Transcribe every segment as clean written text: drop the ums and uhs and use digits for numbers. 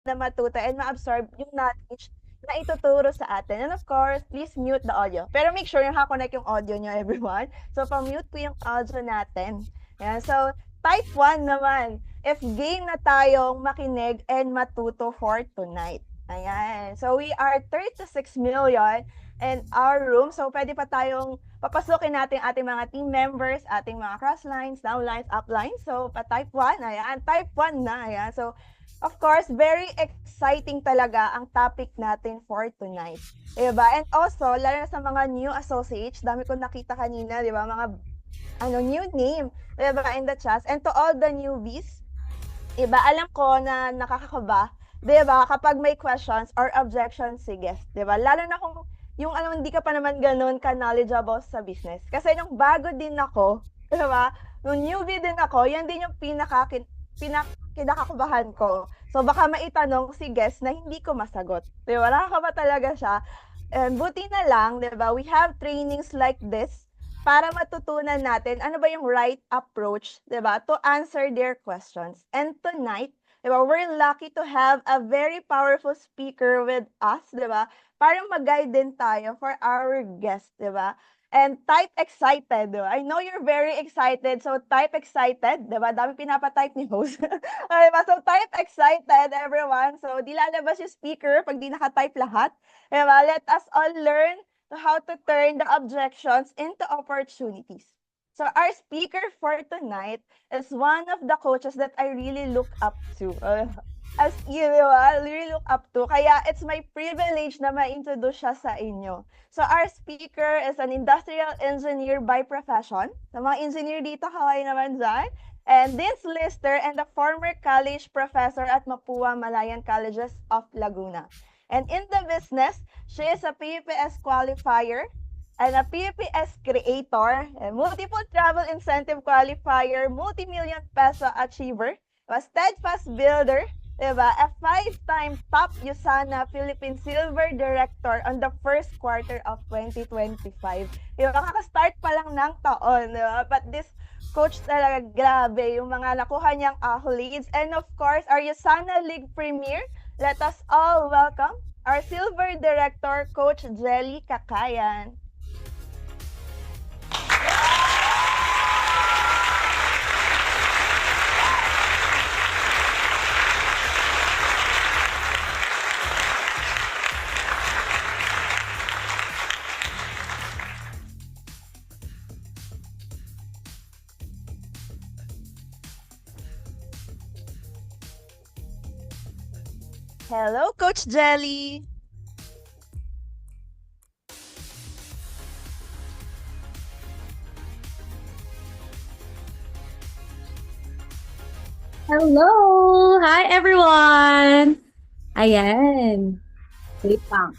na matuto and ma-absorb yung knowledge na ituturo sa atin. And of course, please mute the audio. Pero make sure naka-connect yung audio nyo, everyone. So, pa-mute ko yung audio natin. Yan. So, type 1 naman. If game na tayong makinig and matuto for tonight. Ayan. So, we are 36 million in our room. So, pwede pa tayong papasukin natin ating mga team members, ating mga crosslines, downlines, uplines. So, pa-type 1, ayan. Type 1 na, ayan. So, of course, very exciting talaga ang topic natin for tonight. Diba? And also, lalo na sa mga new associates, dami ko nakita kanina, diba? Mga new name, diba? In the chat. And to all the newbies, diba? Alam ko na nakakakaba, diba? Kapag may questions or objections si guest, diba? Lalo na kung yung hindi ka pa naman ganun ka-knowledgeable sa business. Kasi nung bago din ako, diba? Nung newbie din ako, yan din yung kinakabahan ko. So, baka maitanong si guest na hindi ko masagot. Diba? Nakakaba talaga siya. And buti na lang, diba? We have trainings like this para matutunan natin ano ba yung right approach, diba? To answer their questions. And tonight, diba? We're lucky to have a very powerful speaker with us, diba? Para mag-guide din tayo for our guest, diba? And type excited, diba? I know you're very excited, so type excited, diba? Dami pinapatype ni host. Diba? So type excited, everyone. So di lalabas yung speaker pag di naka-type lahat. Diba? Let us all learn how to turn the objections into opportunities. So our speaker for tonight is one of the coaches that I really look up to. As you know, I really look up to. Kaya it's my privilege na ma-introduce siya sa inyo. So our speaker is an industrial engineer by profession. Sa mga engineer dito, kaway naman dyan. And this lister and a former college professor at Mapua Malayan Colleges of Laguna. And in the business, she is a PPS qualifier and a PPS creator, a multiple travel incentive qualifier, multi-million peso achiever, a steadfast builder, diba? A 5-time top USANA Philippine Silver Director on the first quarter of 2025. Diba? Kaka-start pa lang ng taon, diba? But this coach talaga, grabe, yung mga nakuha niyang accolades. And of course, our USANA League Premier, let us all welcome our Silver Director, Coach Jelly Kakayan. Hello, Coach Jelly. Hello! Hi, everyone! Ayan. Wait lang.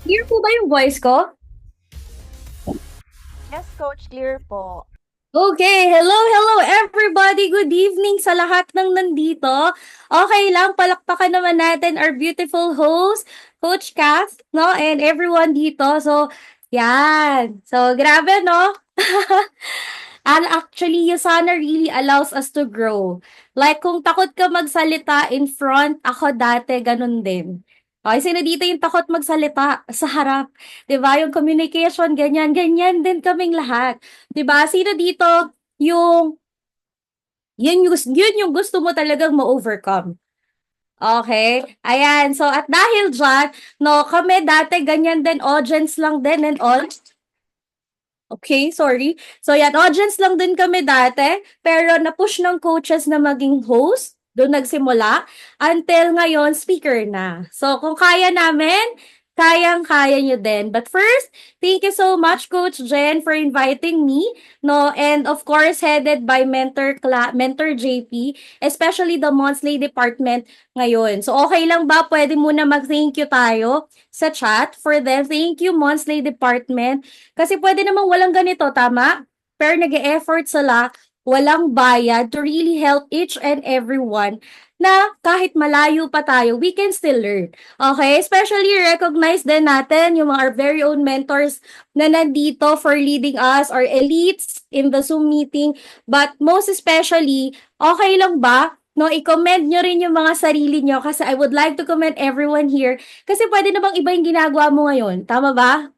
Clear po ba yung voice ko? Yes, Coach, clear po. Okay, hello everybody. Good evening sa lahat ng nandito. Okay lang, palakpakan naman natin our beautiful host, Coach Kath, no? And everyone dito. So, yan. So, grabe, no? And actually, Yusana really allows us to grow. Like, kung takot ka magsalita in front, ako dati, ganun din. Okay, sino dito yung takot magsalita sa harap? 'Di ba? Yung communication, ganyan din kaming lahat. 'Di ba? Sino dito yung yun yung gusto mo talagang ma-overcome? Okay? Ayan. So, at dahil dyan, no, kami dati ganyan din, audience lang din and all. Okay, sorry. So, yan, audience lang din kami dati, pero na-push ng coaches na maging host, doon nagsimula, until ngayon, speaker na. So, kung kaya namin, kayang-kaya nyo din. But first, thank you so much, Coach Jen, for inviting me, no? And of course, headed by Mentor JP, especially the monthly department ngayon. So, okay lang ba? Pwede muna mag-thank you tayo sa chat for them. Thank you, monthly department. Kasi pwede namang walang ganito, tama? Pero nag-e-effort sila, walang bayad to really help each and everyone na kahit malayo pa tayo, we can still learn. Okay? Especially recognize din natin yung mga our very own mentors na nandito for leading us or elites in the Zoom meeting. But most especially, okay lang ba no, i-comment nyo rin yung mga sarili nyo kasi I would like to commend everyone here. Kasi pwede na bang iba yung ginagawa mo ngayon? Tama ba?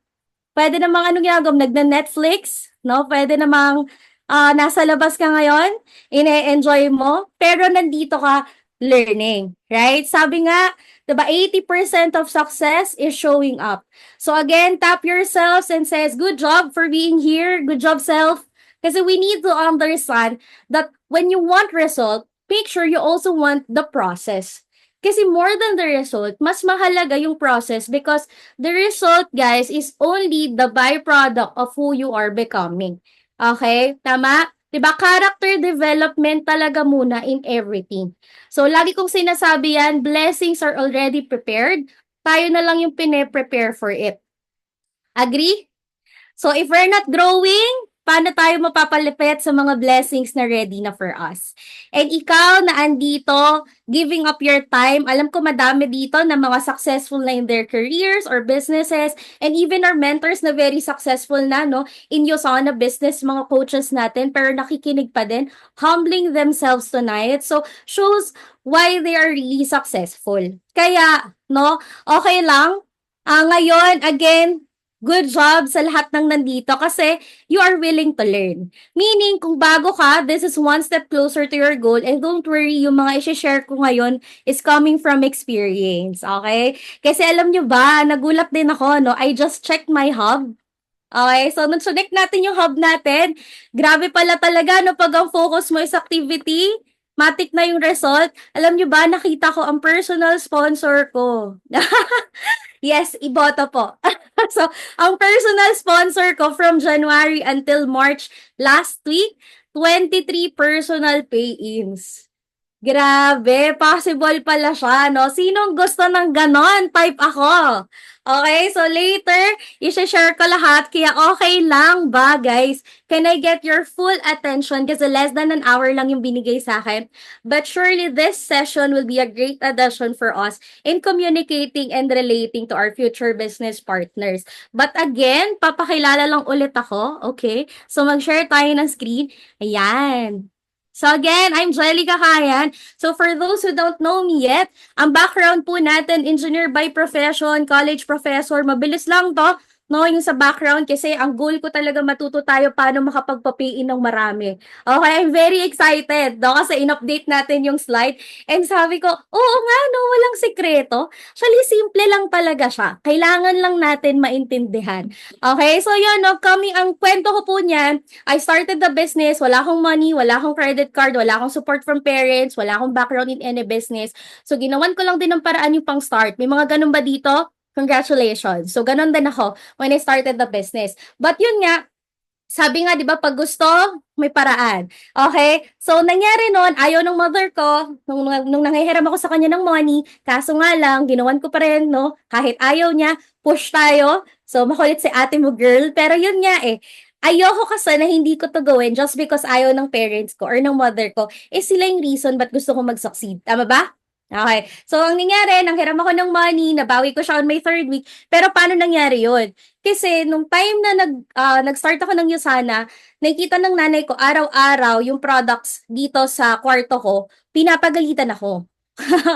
Pwede namang anong ginagawa mo? Nagna-Netflix, no? Pwede namang nasa labas ka ngayon, ine-enjoy mo, pero nandito ka learning, right? Sabi nga, 'di ba, 80% of success is showing up. So again, tap yourselves and says, good job for being here. Good job, self. Kasi we need to understand that when you want result, make sure you also want the process. Kasi more than the result, mas mahalaga yung process because the result, guys, is only the byproduct of who you are becoming. Okay? Tama? 'Di ba? Character development talaga muna in everything. So, lagi kong sinasabi yan, blessings are already prepared. Tayo na lang yung pine-prepare for it. Agree? So, if we're not growing, paano tayo mapapalipit sa mga blessings na ready na for us? And ikaw na andito, giving up your time, alam ko madami dito na mga successful na in their careers or businesses, and even our mentors na very successful na, no, in Yosana business, mga coaches natin, pero nakikinig pa din, humbling themselves tonight. So, shows why they are really successful. Kaya, no, okay lang. Ngayon, again, good job sa lahat ng nandito kasi you are willing to learn. Meaning, kung bago ka, this is one step closer to your goal and don't worry, yung mga isi-share ko ngayon is coming from experience, okay? Kasi alam nyo ba, nagulat din ako, no? I just checked my hub. Okay, so nung connect natin yung hub natin, grabe pala talaga, no? Pag ang focus mo is activity, matik na yung result. Alam nyo ba, nakita ko ang personal sponsor ko. Yes, iboto po. So, ang personal sponsor ko from January until March last week, 23 personal pay-ins. Grabe, possible pala siya, no? Sinong gusto ng ganon? Type ako. Okay, so later, i-share ko lahat. Kaya okay lang ba, guys? Can I get your full attention? Kasi less than an hour lang yung binigay sa akin. But surely this session will be a great addition for us in communicating and relating to our future business partners. But again, papakilala lang ulit ako. Okay? So mag-share tayo ng screen. Ayan. So again, I'm Jelly Kakayan. So for those who don't know me yet, ang background po natin, engineer by profession, college professor, mabilis lang to, no, yung sa background kasi ang goal ko talaga matuto tayo paano makapagpapiin ng marami. Okay, I'm very excited, no, kasi in-update natin yung slide and sabi ko, oo nga, no, walang sekreto. Actually, simple lang talaga siya. Kailangan lang natin maintindihan. Okay, so yun, no, ang kwento ko po niyan, I started the business, wala akong money, wala akong credit card, wala akong support from parents, wala akong background in any business. So, ginawan ko lang din ng paraan yung pang-start. May mga ganun ba dito? Congratulations. So, ganun din ako when I started the business. But yun nga, sabi nga, di ba, pag gusto, may paraan. Okay? So, nangyari noon, ayaw ng mother ko, nung nanghihiram ako sa kanya ng money, kaso nga lang, ginawan ko pa rin, no? Kahit ayaw niya, push tayo. So, makulit si ate mo, girl. Pero yun nga ayoko kasi na hindi ko to gawin just because ayaw ng parents ko or ng mother ko. Sila yung reason ba't gusto ko mag-succeed. Tama ba? Okay. So, ang nangyari, nanghiram ako ng money, nabawi ko siya on my third week. Pero paano nangyari yun? Kasi nung time na nag-start ako ng Yusana, nakikita ng nanay ko araw-araw yung products dito sa kwarto ko, pinapagalitan ako.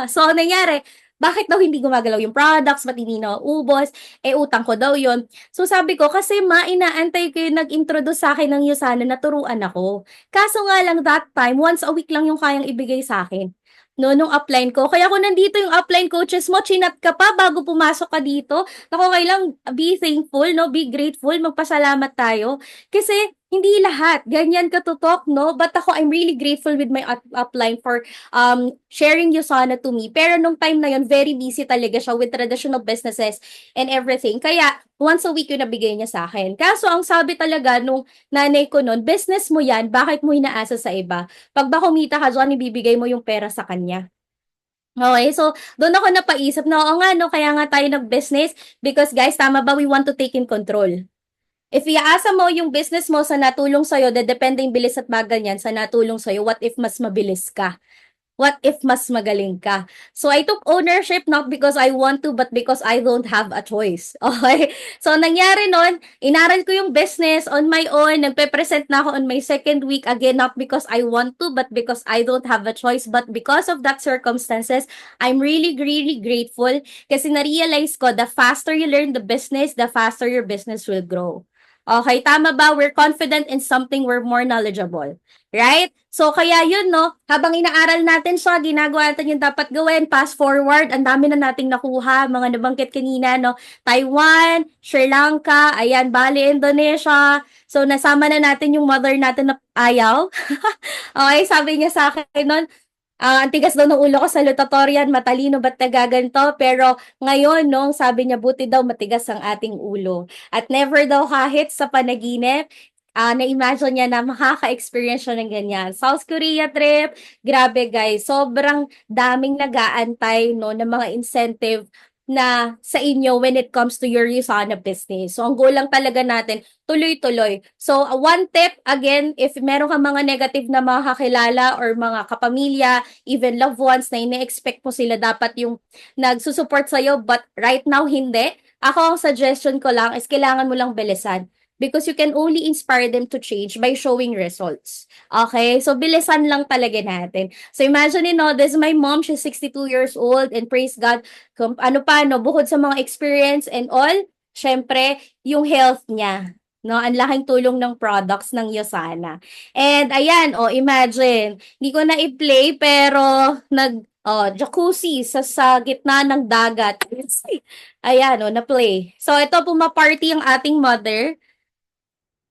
So, ang nangyari, bakit daw hindi gumagalaw yung products, ba't hindi nauubos, utang ko daw yun. So, sabi ko, kasi inaantay ko yung nag-introduce sa akin ng Yusana na turuan ako. Kaso nga lang that time, once a week lang yung kayang ibigay sa akin. No, nung upline ko. Kaya kung nandito yung upline coaches mo, chinat ka pa bago pumasok ka dito. Naku, kailang be thankful, no? Be grateful, magpasalamat tayo. Kasi hindi lahat ganyan katutok, no? But ako, I'm really grateful with my upline for sharing Yusana to me. Pero nung time na yun, very busy talaga siya with traditional businesses and everything. Kaya, once a week yung nabigay niya sa akin. Kaso, ang sabi talaga nung nanay ko nun, business mo yan, bakit mo inaasa sa iba? Pag ba kumita ka dyan, ibibigay mo yung pera sa kanya. Okay, so doon ako napaisip na, oo nga, no, kaya nga tayo nag-business because guys, tama ba, we want to take in control. If iaasa mo yung business mo sa natulong sa'yo, depende yung bilis at bagal niyan sa natulong sa'yo, what if mas mabilis ka? What if mas magaling ka? So I took ownership not because I want to, but because I don't have a choice. Okay? So nangyari nun, inaral ko yung business on my own, nagpe-present na ako on my second week, again, not because I want to, but because I don't have a choice. But because of that circumstances, I'm really, really grateful kasi na-realize ko, the faster you learn the business, the faster your business will grow. Okay, tama ba? We're confident in something, we're more knowledgeable. Right? So, kaya yun, no? Habang inaaral natin siya, ginagawa natin yung dapat gawin, fast forward, ang dami na nating nakuha, mga nabanggit kanina, no? Taiwan, Sri Lanka, ayan, Bali, Indonesia. So, nasama na natin yung mother natin na ayaw. Okay, sabi niya sa akin nun, ang tigas daw ng ulo ko, salutatorian, matalino ba't nagaganto? Pero ngayon, no, sabi niya, buti daw matigas ang ating ulo. At never daw kahit sa panaginip, na-imagine niya na makaka-experience siya ng ganyan. South Korea trip, grabe guys, sobrang daming nag-aantay no, ng mga incentive na sa inyo when it comes to your Usana business. So, ang goal lang talaga natin, tuloy-tuloy. So, one tip, again, if meron kang mga negative na mga kakilala or mga kapamilya, even loved ones na ine-expect mo sila dapat yung nagsusupport sa'yo, but right now, hindi. Ako, ang suggestion ko lang is kailangan mo lang bilisan. Because you can only inspire them to change by showing results. Okay? So, bilisan lang talaga natin. So, imagine, this is my mom. She's 62 years old and praise God, ano pa, no, bukod sa mga experience and all, syempre, yung health niya. No, ang laking tulong ng products ng Yosana. And ayan, imagine, hindi ko na i-play pero jacuzzi sa gitna ng dagat. Ayan, na-play. So, ito puma-party ang ating mother.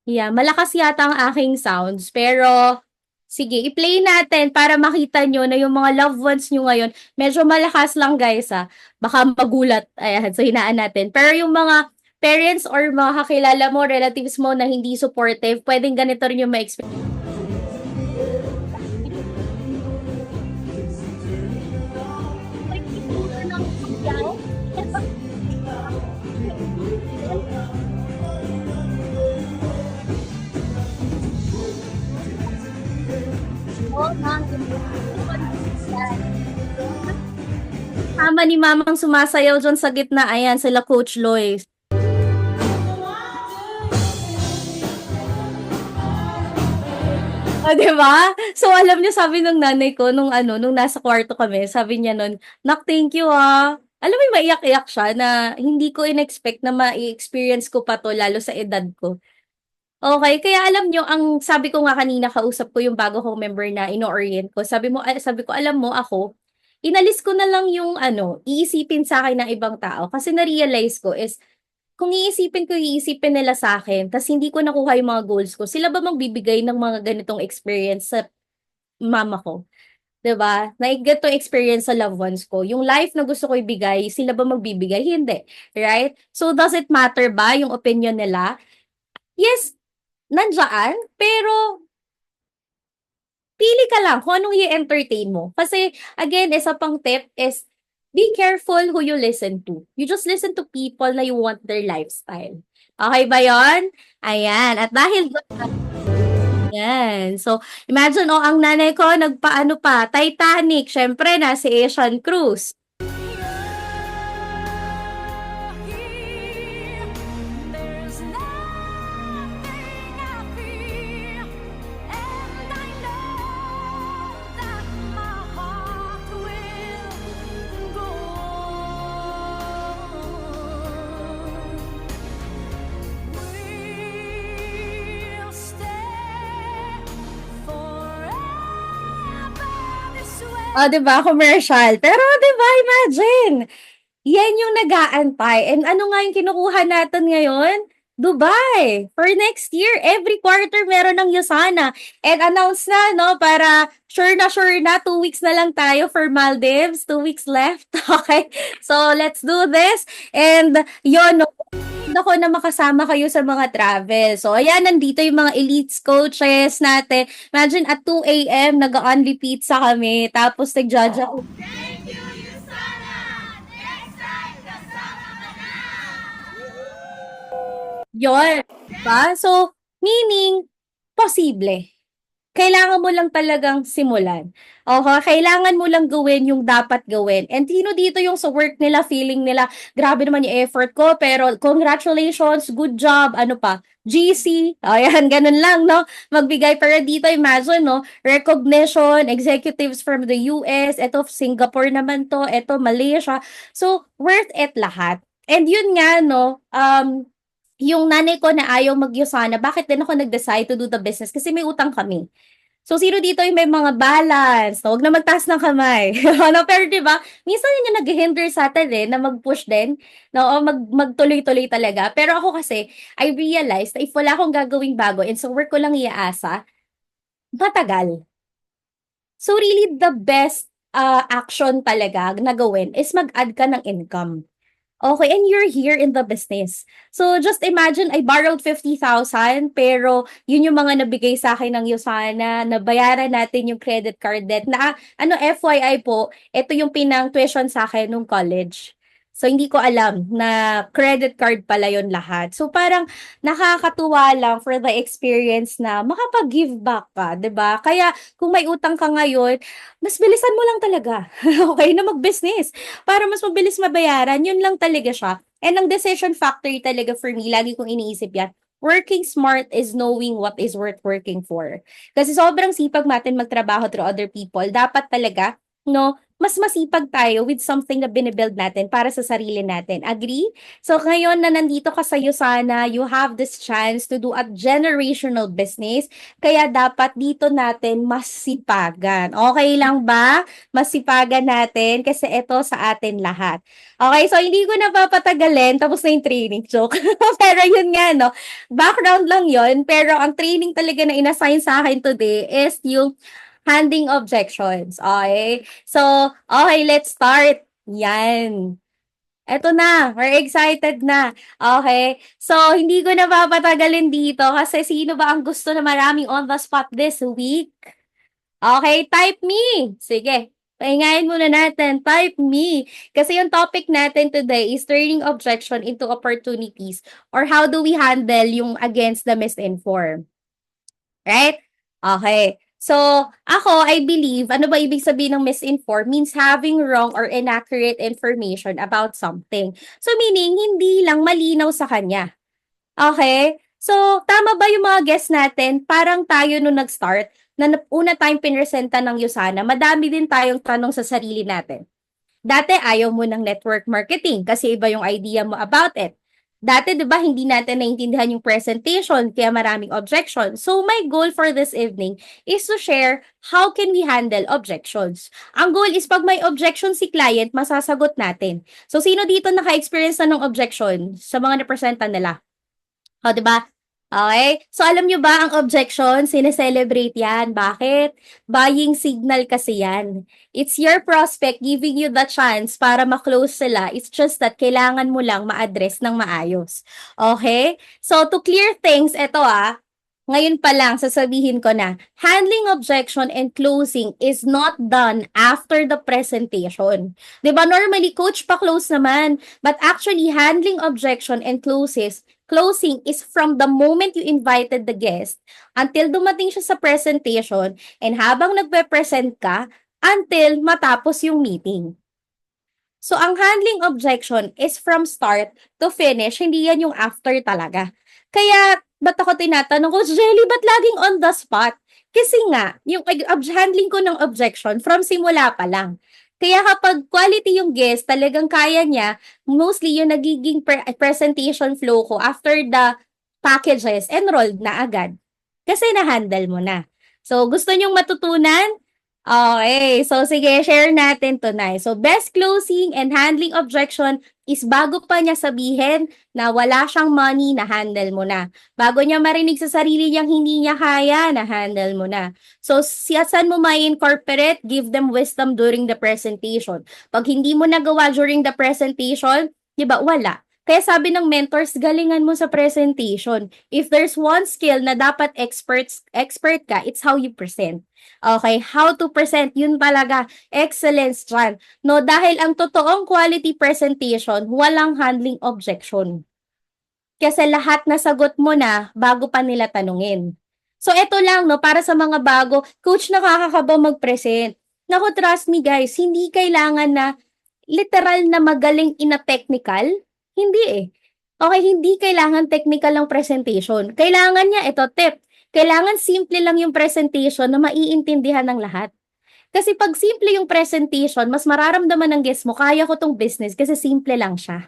Yeah, malakas yata ang aking sounds, pero sige, i-play natin para makita nyo na yung mga loved ones nyo ngayon, medyo malakas lang guys baka magulat. Ayan, so hinaan natin. Pero yung mga parents or mga kakilala mo, relatives mo na hindi supportive, pwedeng ganito rin yung ma-experience. Tama ni mamang sumasayaw dyan sa gitna. Ayan, sila Coach Lois. Diba? So, alam niyo, sabi ng nanay ko, nung nasa kwarto kami, sabi niya nun, "Nak, thank you Alam mo, maiyak-iyak siya na hindi ko in-expect na ma-experience ko pa to, lalo sa edad ko. Okay, kaya alam niyo, ang sabi ko nga kanina, kausap ko yung bago kong member na ino-orient ko. Sabi ko, alam mo ako, inalis ko na lang yung iisipin sa akin ng ibang tao. Kasi na-realize ko is, kung iisipin nila sa akin, tas hindi ko nakuha yung mga goals ko, sila ba magbibigay ng mga ganitong experience sa mama ko? 'Di ba? Na ganitong experience sa loved ones ko. Yung life na gusto ko ibigay, sila ba magbibigay? Hindi. Right? So, does it matter ba yung opinion nila? Yes, nandiyan, pero pili ka lang kung anong i-entertain mo. Kasi, again, isa pang tip is, be careful who you listen to. You just listen to people na you want their lifestyle. Okay ba yon? Ayan. At dahil yan. So, imagine, ang nanay ko, nagpaano pa, Titanic, syempre, na si Asian Cruise. Oh, 'di ba, commercial. Pero 'di ba, imagine, yan yung nag-aantay. And ano nga yung kinukuha natin ngayon? Dubai. For next year, every quarter meron ng Yosana. And announce na, no, para sure na, 2 weeks na lang tayo for Maldives. 2 weeks left. Okay? So, let's do this. And yun, no, ako na makasama kayo sa mga travel. So, ayan, nandito yung mga elites coaches natin. Imagine, at 2 a.m., nag-only pizza kami. Tapos, nag-judge ako. Yun. Diba? So, meaning, posible. kailangan mo lang talagang simulan. Okay, kailangan mo lang gawin yung dapat gawin. And sino dito yung sa work nila, feeling nila, grabe naman yung effort ko, pero congratulations, good job, ano pa, GC, ayan, ganun lang, no? Magbigay, pero dito, imagine, no? Recognition, executives from the US, eto Singapore naman to, eto Malaysia. So, worth it lahat. And yun nga, no, yung nanay ko na ayaw mag-Yusana, bakit din ako nag-decide to do the business? Kasi may utang kami. So, sino dito yung may mga balance? No? Huwag na magtaas ng kamay. Ano, pero di ba, minsan yun yung nag-hinder sa atin na mag-push din, no? O magtuloy-tuloy talaga. Pero ako kasi, I realized na if wala akong gagawing bago and so work ko lang iaasa, matagal. So, really, the best action talaga na gawin is mag-add ka ng income. Okay, and you're here in the business. So just imagine I borrowed 50,000 pero yun yung mga nabigay sa akin ng Yusana, nabayaran natin yung credit card debt na ano FYI po, ito yung pinang tuition sa akin nung college. So hindi ko alam na credit card pala yon lahat. So parang nakakatuwa lang for the experience na makapag-give back ka, 'di ba? Kaya kung may utang ka ngayon, mas bilisan mo lang talaga. Okay na mag-business para mas mabilis mabayaran, yun lang talaga siya. And ang decision factor talaga for me, lagi kong iniisip yan, working smart is knowing what is worth working for. Kasi sobrang sipag natin magtrabaho through other people. Dapat talaga, no, mas masipag tayo with something na binibuild natin para sa sarili natin. Agree? So ngayon na nandito ka sa Yusana, you have this chance to do a generational business. Kaya dapat dito natin masipagan. Okay lang ba? Masipagan natin kasi ito sa atin lahat. Okay, so hindi ko na papatagalin, tapos na yung training joke. Pero yun nga, no, background lang yun, pero ang training talaga na inassign sa akin today is yung handling objections. Okay, so, okay, let's start. Yan. Eto na, we're excited na. Okay, so hindi ko na papatagalin dito kasi sino ba ang gusto na maraming on the spot this week? Okay, type me. Sige, pahingayin muna natin. Type me. Kasi yung topic natin today is turning objection into opportunities or how do we handle yung against the misinformed. Right? Okay. So, ako, I believe, ano ba ibig sabihin ng misinformed? Means having wrong or inaccurate information about something. So, meaning, hindi lang malinaw sa kanya. Okay? So, tama ba yung mga guests natin? Parang tayo nung nag-start, na una tayong pinresenta ng Yusana, madami din tayong tanong sa sarili natin. Dati, ayaw mo ng network marketing kasi iba yung idea mo about it. Dati, di ba, hindi natin naintindihan yung presentation, kaya maraming objection. So, my goal for this evening is to share how can we handle objections. Ang goal is pag may objection si client, masasagot natin. So, sino dito naka-experience na ng objection sa mga napresenta nila? O, di ba? Okay? So, alam nyo ba ang objection? Sineselebrate yan. Bakit? Buying signal kasi yan. It's your prospect giving you the chance para ma-close sila. It's just that kailangan mo lang ma-address ng maayos. Okay? So, to clear things, ito ngayon pa lang, sasabihin ko na, handling objection and closing is not done after the presentation. Diba, normally, coach pa close naman. But actually, handling objection and closing is from the moment you invited the guest until dumating siya sa presentation and habang nagpe-present ka until matapos yung meeting. So, ang handling objection is from start to finish, hindi yan yung after talaga. Kaya, ba't ako tinatanong ko, Jelly, ba't laging on the spot? Kasi nga, yung handling ko ng objection from simula pa lang. Kaya kapag quality yung guest, talagang kaya niya, mostly yung nagiging presentation flow ko after the packages, enrolled na agad. Kasi na-handle mo na. So, gusto nyong matutunan? Okay, so sige, share natin tonight. So, best closing and handling objection is bago pa niya sabihin na wala siyang money, na handle mo na. Bago niya marinig sa sarili niyang hindi niya kaya, na handle mo na. So, saan mo ma-incorporate? Give them wisdom during the presentation. Pag hindi mo nagawa during the presentation, di ba, wala. Kaya sabi ng mentors, galingan mo sa presentation. If there's one skill na dapat expert ka, it's how you present. Okay, how to present, yun talaga, excellence dyan. No, dahil ang totoong quality presentation, walang handling objection. Kasi lahat na sagot mo na bago pa nila tanungin. So, eto lang, no, para sa mga bago, coach, nakakakaba mag-present. Naku, trust me guys, hindi kailangan na literal na magaling in a technical. Hindi eh. Okay, hindi kailangan technical ang presentation. Kailangan niya, ito tip, kailangan simple lang yung presentation na maiintindihan ng lahat. Kasi pag simple yung presentation, mas mararamdaman ng guest mo, kaya ko tong business kasi simple lang siya.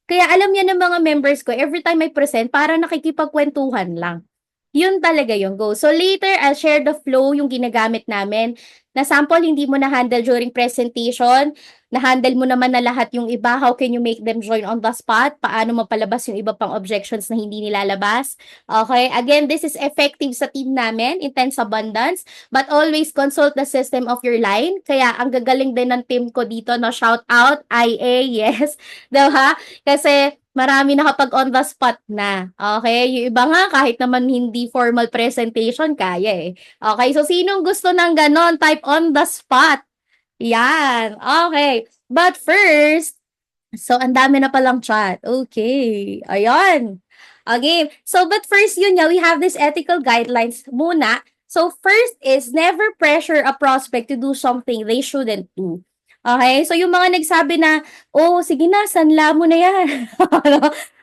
Kaya alam niya ng mga members ko, every time I present, para nakikipagkwentuhan lang. Yun talaga yung goal. So later, I'll share the flow yung ginagamit namin. Na sample, hindi mo na-handle during presentation. Na-handle mo naman na lahat yung iba. How can you make them join on the spot? Paano mapalabas yung iba pang objections na hindi nilalabas? Okay? Again, this is effective sa team namin, Intense Abundance. But always consult the system of your line. Kaya ang gagaling din ng team ko dito, no? Shout out, IA, yes. Diba? Kasi marami nakapag on the spot na. Okay? Yung iba nga, kahit naman hindi formal presentation, kaya eh. Okay? So, sinong gusto ng ganon? Type on the spot. Yan. Okay. But first, so ang dami na palang chat. Okay. Ayan. Okay. So, but first yun nga, we have this ethical guidelines muna. So, first is never pressure a prospect to do something they shouldn't do. Okay? So, yung mga nagsabi na, oh, sige na, sanla mo na yan.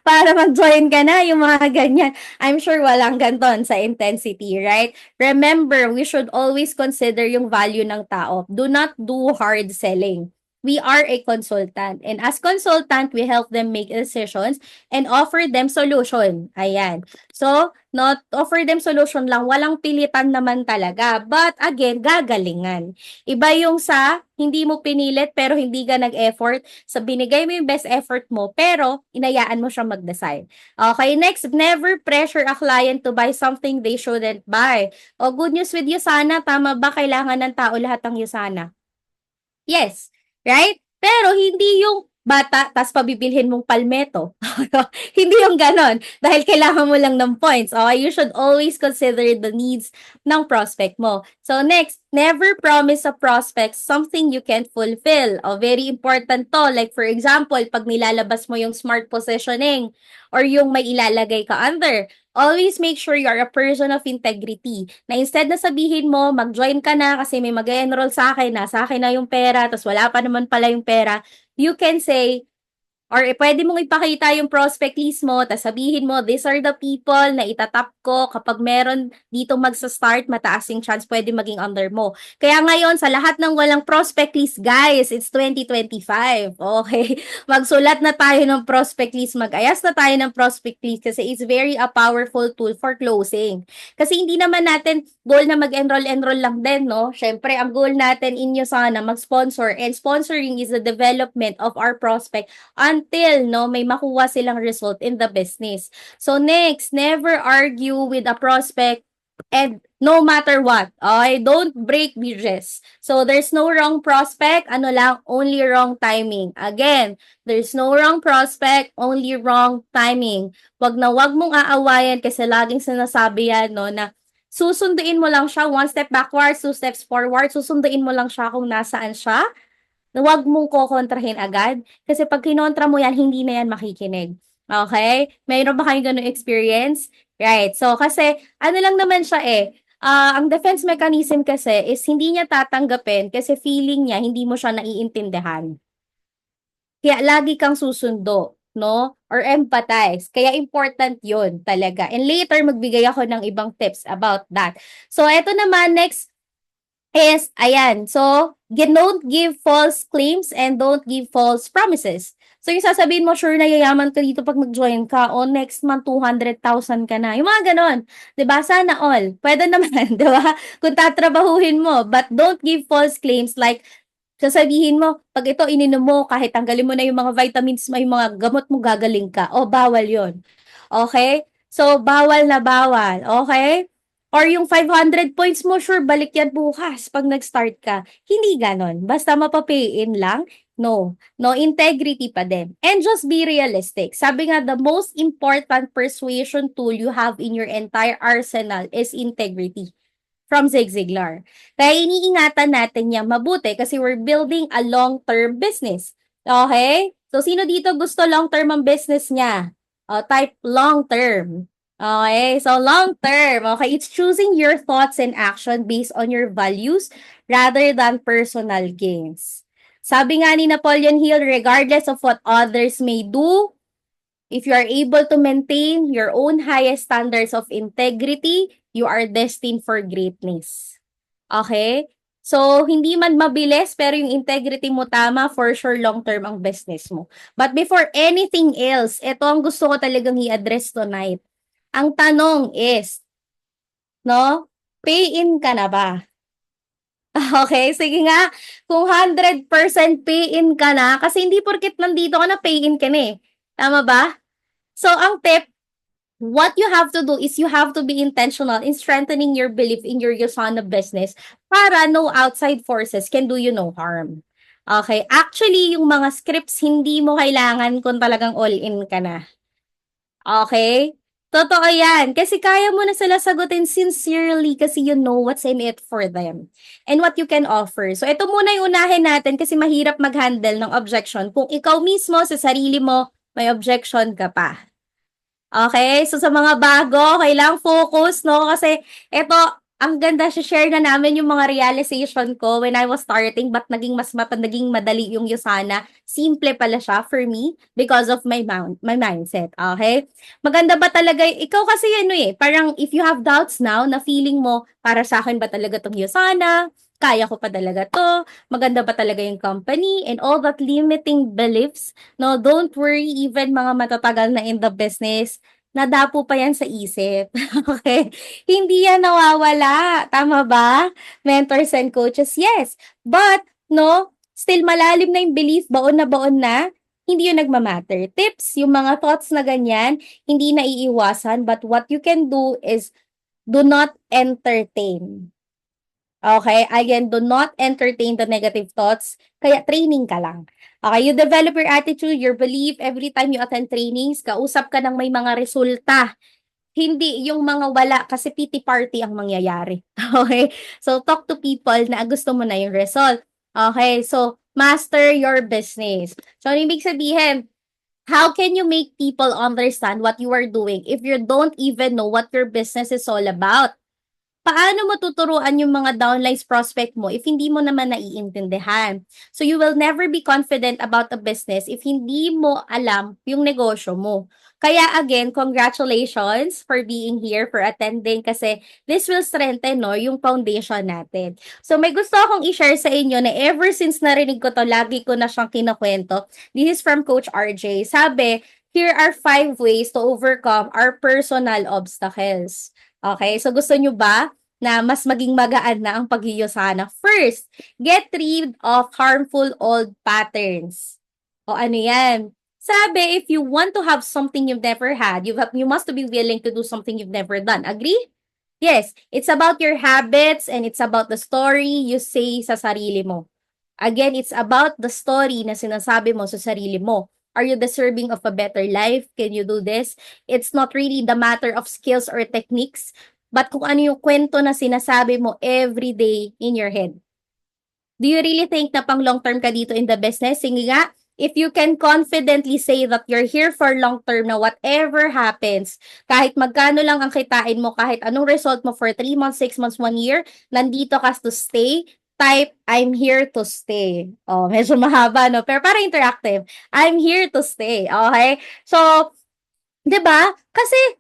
Para mag-join ka na, yung mga ganyan. I'm sure walang ganton sa intensity, right? Remember, we should always consider yung value ng tao. Do not do hard selling. We are a consultant. And as consultant, we help them make decisions and offer them solution. Ayan. So, not offer them solution lang. Walang pilitan naman talaga. But again, gagalingan. Iba yung sa hindi mo pinilit pero hindi ka nag-effort. Sa binigay mo yung best effort mo pero inayaan mo siya mag-decide. Okay, next, never pressure a client to buy something they shouldn't buy. O good news with Usana, tama ba kailangan ng tao lahat ng Usana? Yes. Right? Pero hindi yung bata, tas pabibilhin mong palmeto. Hindi yung ganon. Dahil kailangan mo lang ng points. Okay? You should always consider the needs ng prospect mo. So next, never promise a prospect something you can't fulfill. Very important to. Like for example, pag nilalabas mo yung smart positioning or yung may ilalagay ka under, always make sure you are a person of integrity. Na instead na sabihin mo, mag-join ka na kasi may mag-enroll sa akin, nasa akin na yung pera, tapos wala pa naman pala yung pera, you can say, or pwede mong ipakita yung prospect list mo, tapos sabihin mo, these are the people na itatap ko. Kapag meron dito magsa-start, mataas yung chance pwede maging under mo. Kaya ngayon, sa lahat ng walang prospect list, guys, it's 2025. Okay? Magsulat na tayo ng prospect list, mag-ayas na tayo ng prospect list kasi it's very a powerful tool for closing. Kasi hindi naman natin goal na mag-enroll lang din, no? Syempre, ang goal natin inyo sana mag-sponsor, and sponsoring is the development of our prospect until no may makuha silang result in the business. So next, never argue with a prospect and no matter what. Okay, don't break bridges. So there's no wrong prospect, ano lang, only wrong timing. Again, there's no wrong prospect, only wrong timing. Wag mong aawayan kasi laging sinasabi yan no na susunduin mo lang siya one step backwards, two steps forward, susunduin mo lang siya kung nasaan siya. Huwag mong kokontrahin agad. Kasi pag kinontra mo yan, hindi na yan makikinig. Okay? Mayroon ba kayong ganung experience? Right. So, kasi, ano lang naman siya eh. Ang defense mechanism kasi is hindi niya tatanggapin kasi feeling niya hindi mo siya naiintindihan. Kaya lagi kang susundo, no? Or empathize. Kaya important yun talaga. And later, magbigay ako ng ibang tips about that. So, eto naman, next is, ayan, so, don't give false claims and don't give false promises. So, yung sasabihin mo, sure na yayaman ka dito pag mag-join ka, o next month, 200,000 ka na. Yung mga ganon. Diba? Sana all. Pwede naman, diba? Kung tatrabahuhin mo. But don't give false claims like, sasabihin mo, pag ito ininom mo, kahit tanggalin mo na yung mga vitamins mo, yung mga gamot mo, gagaling ka. O, bawal yon. Okay? So, bawal na bawal. Okay? Or yung 500 points mo, sure, balik yan bukas pag nag-start ka. Hindi ganon. Basta mapapay in lang. No. No, integrity pa din. And just be realistic. Sabi nga, the most important persuasion tool you have in your entire arsenal is integrity. From Zig Ziglar. Kaya iniingatan natin yan mabuti kasi we're building a long-term business. Okay? So, sino dito gusto long-term ang business niya? Type long-term. Okay, so long term. Okay, it's choosing your thoughts and action based on your values rather than personal gains. Sabi nga ni Napoleon Hill, regardless of what others may do, if you are able to maintain your own highest standards of integrity, you are destined for greatness. Okay? So, hindi man mabilis, pero yung integrity mo tama, for sure long-term ang business mo. But before anything else, ito ang gusto ko talagang i-address tonight. Ang tanong is, no, pay in ka na ba? Okay, sige nga, kung 100% pay in ka na, kasi hindi porket nandito ka na pay in ka na eh. Tama ba? So, ang tip, what you have to do is you have to be intentional in strengthening your belief in your Yosana business para no outside forces can do you no harm. Okay, actually, yung mga scripts, hindi mo kailangan kung talagang all-in ka na. Okay? Totoo yan. Kasi kaya mo na sila sagutin sincerely kasi you know what's in it for them and what you can offer. So, ito muna yung unahin natin kasi mahirap mag-handle ng objection kung ikaw mismo sa sarili mo may objection ka pa. Okay? So, sa mga bago, kailangang focus, no? Kasi ito, ang ganda, share na namin yung mga realization ko when I was starting, but naging madali yung Yusana. Simple pala siya for me because of my mindset. Okay? Maganda ba talaga, ikaw kasi ano eh, parang if you have doubts now, na feeling mo, para sa akin ba talaga tong Yusana? Kaya ko pa talaga to? Maganda ba talaga yung company? And all that limiting beliefs, no, don't worry, even mga matatagal na in the business, nadapo pa yan sa isip. Okay? Hindi yan nawawala. Tama ba? Mentors and coaches, yes. But, no, still malalim na yung belief, baon na, hindi yun nagmamatter. Tips, yung mga thoughts na ganyan, hindi naiiwasan, but what you can do is do not entertain. Okay? Again, do not entertain the negative thoughts. Kaya training ka lang. Okay? You develop your attitude, your belief every time you attend trainings. Kausap ka ng may mga resulta. Hindi yung mga wala kasi pity party ang mangyayari. Okay? So, talk to people na gusto mo na yung result. Okay? So, master your business. So, ano ibig sabihin? How can you make people understand what you are doing if you don't even know what your business is all about? Paano mo tuturuan yung mga downlines prospect mo if hindi mo naman naiintindihan? So you will never be confident about a business if hindi mo alam yung negosyo mo. Kaya again, congratulations for being here, for attending kasi this will strengthen no, yung foundation natin. So may gusto akong i-share sa inyo na ever since narinig ko to, lagi ko na siyang kinakwento. This is from Coach RJ. Sabi, here are 5 ways to overcome our personal obstacles. Okay, so gusto nyo ba na mas maging magaan na ang paghiyosana? First, get rid of harmful old patterns. O ano yan? Sabi, if you want to have something you've never had, you must be willing to do something you've never done. Agree? Yes, it's about your habits and it's about the story you say sa sarili mo. Again, it's about the story na sinasabi mo sa sarili mo. Are you deserving of a better life? Can you do this? It's not really the matter of skills or techniques, but kung ano yung kwento na sinasabi mo every day in your head. Do you really think na pang long term ka dito in the business? Sige nga, if you can confidently say that you're here for long term na whatever happens, kahit magkano lang ang kitain mo, kahit anong result mo for 3 months, 6 months, 1 year, nandito ka to stay, type, I'm here to stay. Oh, medyo mahaba, no? Pero para interactive. I'm here to stay. Okay? So, 'di ba? Kasi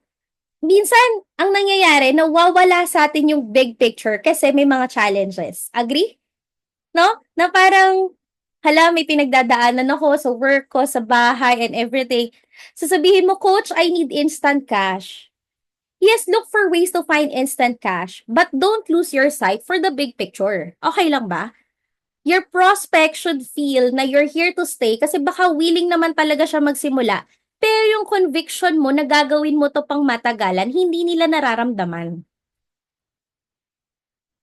minsan ang nangyayari nawawala sa atin yung big picture kasi may mga challenges. Agree? No? Na parang hala, may pinagdadaanan ako sa work ko, sa bahay and everything. Sasabihin mo, "Coach, I need instant cash." Yes, look for ways to find instant cash, but don't lose your sight for the big picture. Okay lang ba? Your prospect should feel na you're here to stay kasi baka willing naman talaga siya magsimula. Pero yung conviction mo na gagawin mo to pang matagalan, hindi nila nararamdaman.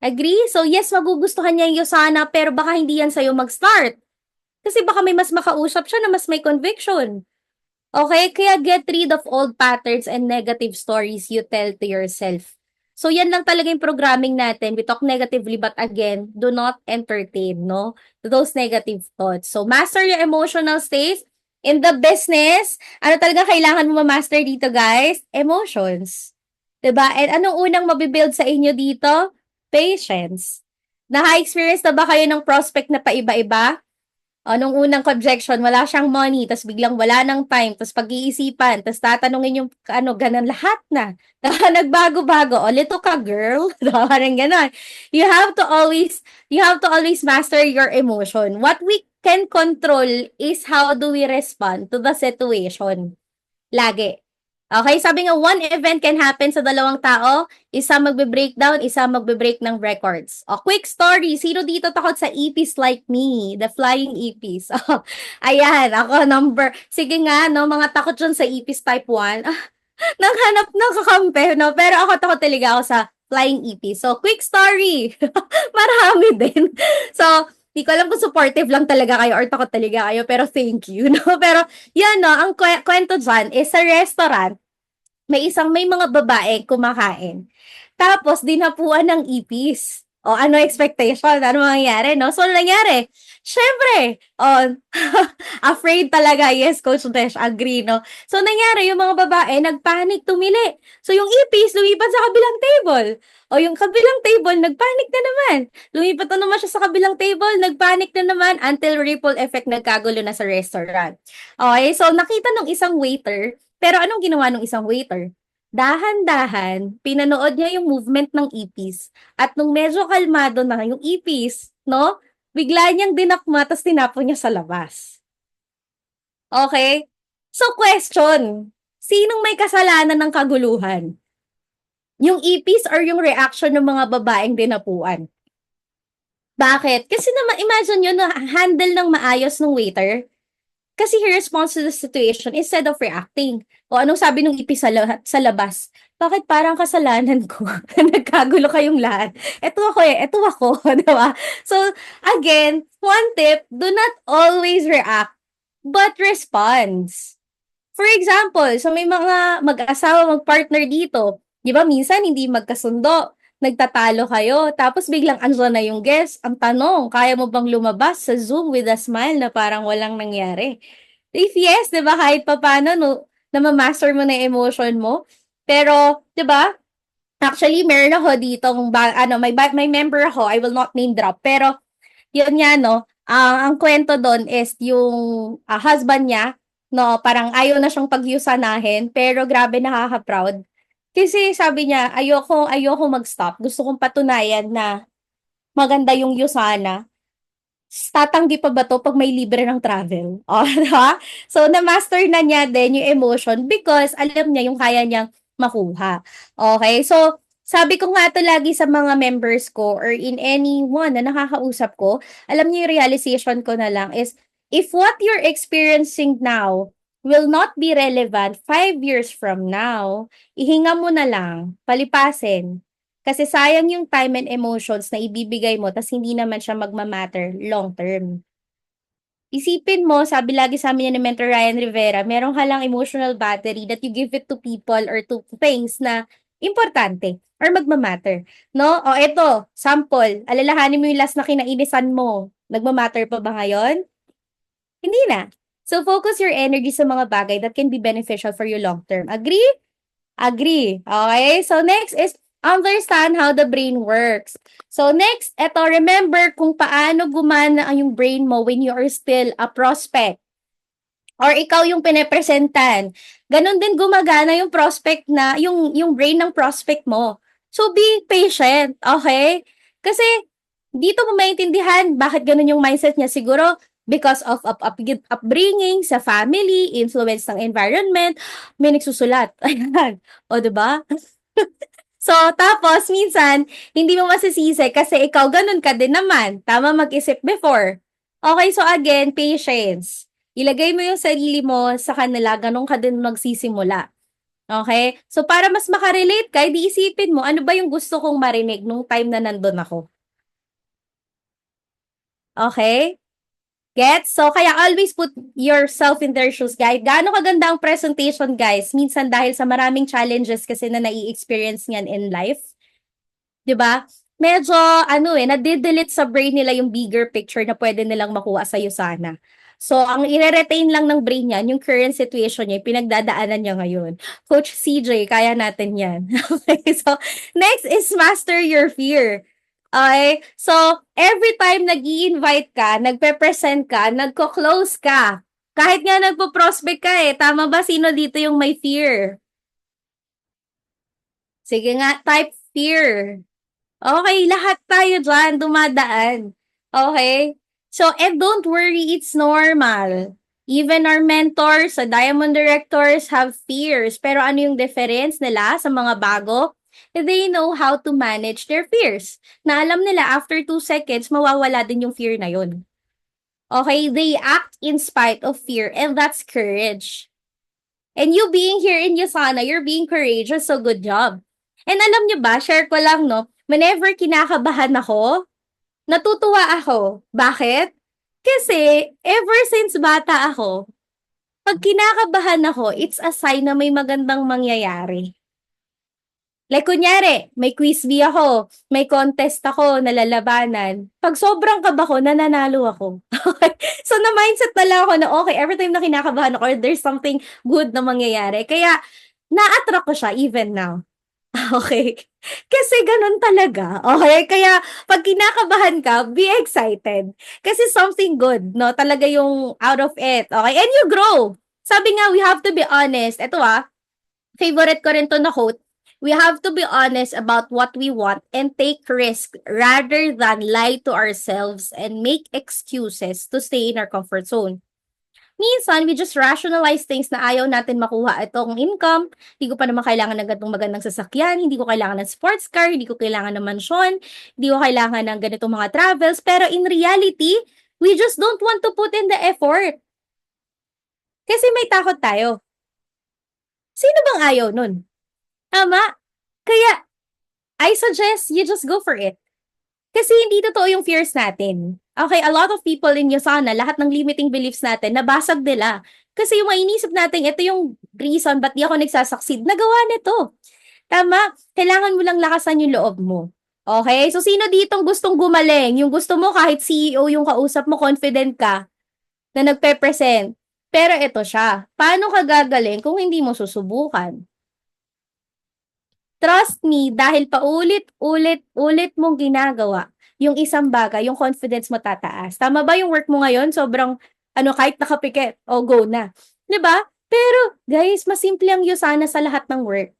Agree? So yes, magugustuhan niya yung Yosana pero baka hindi yan sa'yo mag-start. Kasi baka may mas makausap siya na mas may conviction. Okay? Kaya get rid of old patterns and negative stories you tell to yourself. So, yan lang talaga yung programming natin. We talk negatively, but again, do not entertain, no? Those negative thoughts. So, master your emotional states. In the business, ano talaga kailangan mo ma-master dito, guys? Emotions. 'Di ba? And anong unang mabibuild sa inyo dito? Patience. Naka-experience na ba kayo ng prospect na paiba-iba? O nung unang objection, wala siyang money, tas biglang wala ng time, tas pag-iisipan, tas tatanungin yung ano, ganun lahat na. Nagbago-bago. O, lito ka, girl. Parang ganon. You have to always master your emotion. What we can control is how do we respond to the situation. Lagi. Okay, sabi nga, one event can happen sa dalawang tao, isa magbe-breakdown, isa magbe-break ng records. O, quick story, sino dito takot sa EPs like me? The flying EPs. Oh, ayan, ako sige nga, no, mga takot dyan sa EPs type 1. Naghanap ng kakampi, no? Pero ako takot talaga ako sa flying EPs. So, quick story. Marami din. So, di ko alam kung supportive lang talaga kayo or takot talaga kayo, pero thank you, no? Pero, yan, no, ang kwento dyan is sa restaurant, may mga babae kumakain. Tapos, dinapuan ng ipis. O, ano expectation? Ano mangyayari, no? So, nangyari, syempre, afraid talaga. Yes, Coach Tesh, agree, no? So, nangyari, yung mga babae, nagpanic, tumili. So, yung ipis, lumipat sa kabilang table. O, yung kabilang table, nagpanic na naman. Lumipat na naman siya sa kabilang table, nagpanic na naman until ripple effect nagkagulo na sa restaurant. Okay, so, nakita ng isang waiter, pero anong ginawa ng isang waiter? Dahan-dahan, pinanood niya yung movement ng ipis. At nung medyo kalmado na yung ipis, no? Bigla niyang dinakma, tapos tinapon niya sa labas. Okay? So, question. Sinong may kasalanan ng kaguluhan? Yung ipis or yung reaction ng mga babaeng dinapuan? Bakit? Kasi naman, imagine nyo na handle ng maayos ng waiter. Kasi he responds to the situation instead of reacting. O anong sabi nung ipis sa labas? Bakit parang kasalanan ko? Nagkagulo kayong lahat. Ito ako, di ba? So, again, one tip, do not always react, but responds. For example, so may mga mag-asawa, mag-partner dito, di ba minsan hindi magkasundo, nagtatalo kayo, tapos biglang andyan na yung guest. Ang tanong, kaya mo bang lumabas sa Zoom with a smile na parang walang nangyari? If yes, di ba, kahit pa paano, no, na ma-master mo na yung emotion mo. Pero, di ba, actually, meron ako dito, may member ako, I will not name drop, pero, yun nga, no, ang kwento doon is yung husband niya, no, parang ayaw na siyang pagyusanahin, pero grabe nakaka-proud. Kasi sabi niya, ayoko mag-stop. Gusto kong patunayan na maganda yung Yusana. Tatanggi pa ba to pag may libre ng travel? O, diba? So, na-master na niya din yung emotion because alam niya yung kaya niyang makuha. Okay? So, sabi ko nga to lagi sa mga members ko or in anyone na nakakausap ko, alam niyo yung realization ko na lang is, if what you're experiencing now will not be relevant 5 years from now, ihinga mo na lang, palipasin. Kasi sayang yung time and emotions na ibibigay mo tas hindi naman siya magma-matter long term. Isipin mo, sabi lagi sa amin ni Mentor Ryan Rivera, meron ka lang emotional battery that you give it to people or to things na importante or magma-matter. No? O eto, sample, alalahanin mo yung last na kinainisan mo. Nagma-matter pa ba ngayon? Hindi na. So focus your energy sa mga bagay that can be beneficial for you long term. Agree? Agree. Okay? So next is understand how the brain works. So next, eto, remember kung paano gumana ang yung brain mo when you are still a prospect. Or ikaw yung pinepresentan. Ganon din gumagana yung prospect na, yung brain ng prospect mo. So be patient, okay? Kasi dito mo maintindihan bakit ganon yung mindset niya. Siguro because of upbringing sa family, influence ng environment, may nagsusulat. Ayan. O, diba? So, tapos, minsan, hindi mo masisisi kasi ikaw ganun ka din naman. Tama mag-isip before. Okay, so again, patience. Ilagay mo yung sarili mo sa kanila, ganun ka din magsisimula. Okay? So, para mas makarelate ka, di isipin mo, ano ba yung gusto kong marinig nung time na nandun ako? Okay? Gets? So, kaya always put yourself in their shoes, guys. Gaano kaganda ang presentation, guys? Minsan dahil sa maraming challenges kasi na nai-experience niyan in life. 'Di ba? Medyo, nade-delete sa brain nila yung bigger picture na pwede nilang makuha sa'yo sana. So, ang ire-retain lang ng brain niyan, yung current situation niya, yung pinagdadaanan niya ngayon. Coach CJ, kaya natin yan. Okay, so, next is master your fear. Okay, so, every time nag-i-invite ka, nagpe-present ka, nagko-close ka, kahit nga nagpo-prospect ka tama ba? Sino dito yung may fear? Sige nga, type fear. Okay, lahat tayo dyan, dumadaan. Okay? So, and don't worry, it's normal. Even our mentors, sa Diamond Directors have fears. Pero ano yung difference nila sa mga bago? They know how to manage their fears. Na alam nila, after 2 seconds, mawawala din yung fear na yun. Okay? They act in spite of fear, and that's courage. And you being here in Yusana, you're being courageous, so good job. And alam niyo ba, share ko lang, no? Whenever kinakabahan ako, natutuwa ako. Bakit? Kasi, ever since bata ako, pag kinakabahan ako, it's a sign na may magandang mangyayari. Like, kunyari, may quiz bee ako, may contest ako, nalalabanan. Pag sobrang kaba ko, nananalo ako. So, na-mindset na lang ako na, okay, every time na kinakabahan ako, there's something good na mangyayari. Kaya, na-attract ko siya even now. Okay. Kasi ganun talaga. Okay? Kaya pag kinakabahan ka, be excited. Kasi something good, no? Talaga yung out of it. Okay? And you grow. Sabi nga, we have to be honest. Ito favorite ko rin to na quote. We have to be honest about what we want and take risk rather than lie to ourselves and make excuses to stay in our comfort zone. Minsan, we just rationalize things na ayaw natin makuha itong income. Hindi ko pa naman kailangan ng ganitong magandang sasakyan. Hindi ko kailangan ng sports car. Hindi ko kailangan ng mansyon. Hindi ko kailangan ng ganitong mga travels. Pero in reality, we just don't want to put in the effort. Kasi may takot tayo. Sino bang ayaw nun? Tama? Kaya, I suggest you just go for it. Kasi hindi totoo yung fears natin. Okay, a lot of people in Yosana, lahat ng limiting beliefs natin, nabasag nila. Kasi yung mainisip natin, ito yung reason ba't di ako nagsasucceed, nagawa nito. Tama? Kailangan mo lang lakasan yung loob mo. Okay? So, sino ditong gustong gumaling? Yung gusto mo kahit CEO yung kausap mo, confident ka na nagpe-present. Pero ito siya. Paano ka gagaling kung hindi mo susubukan? Trust me, dahil paulit-ulit mong ginagawa yung isang bagay, yung confidence mo tataas. Tama ba yung work mo ngayon? Sobrang, kahit nakapikit, go na. 'Di ba? Pero, guys, mas simple ang Yusana sa lahat ng work.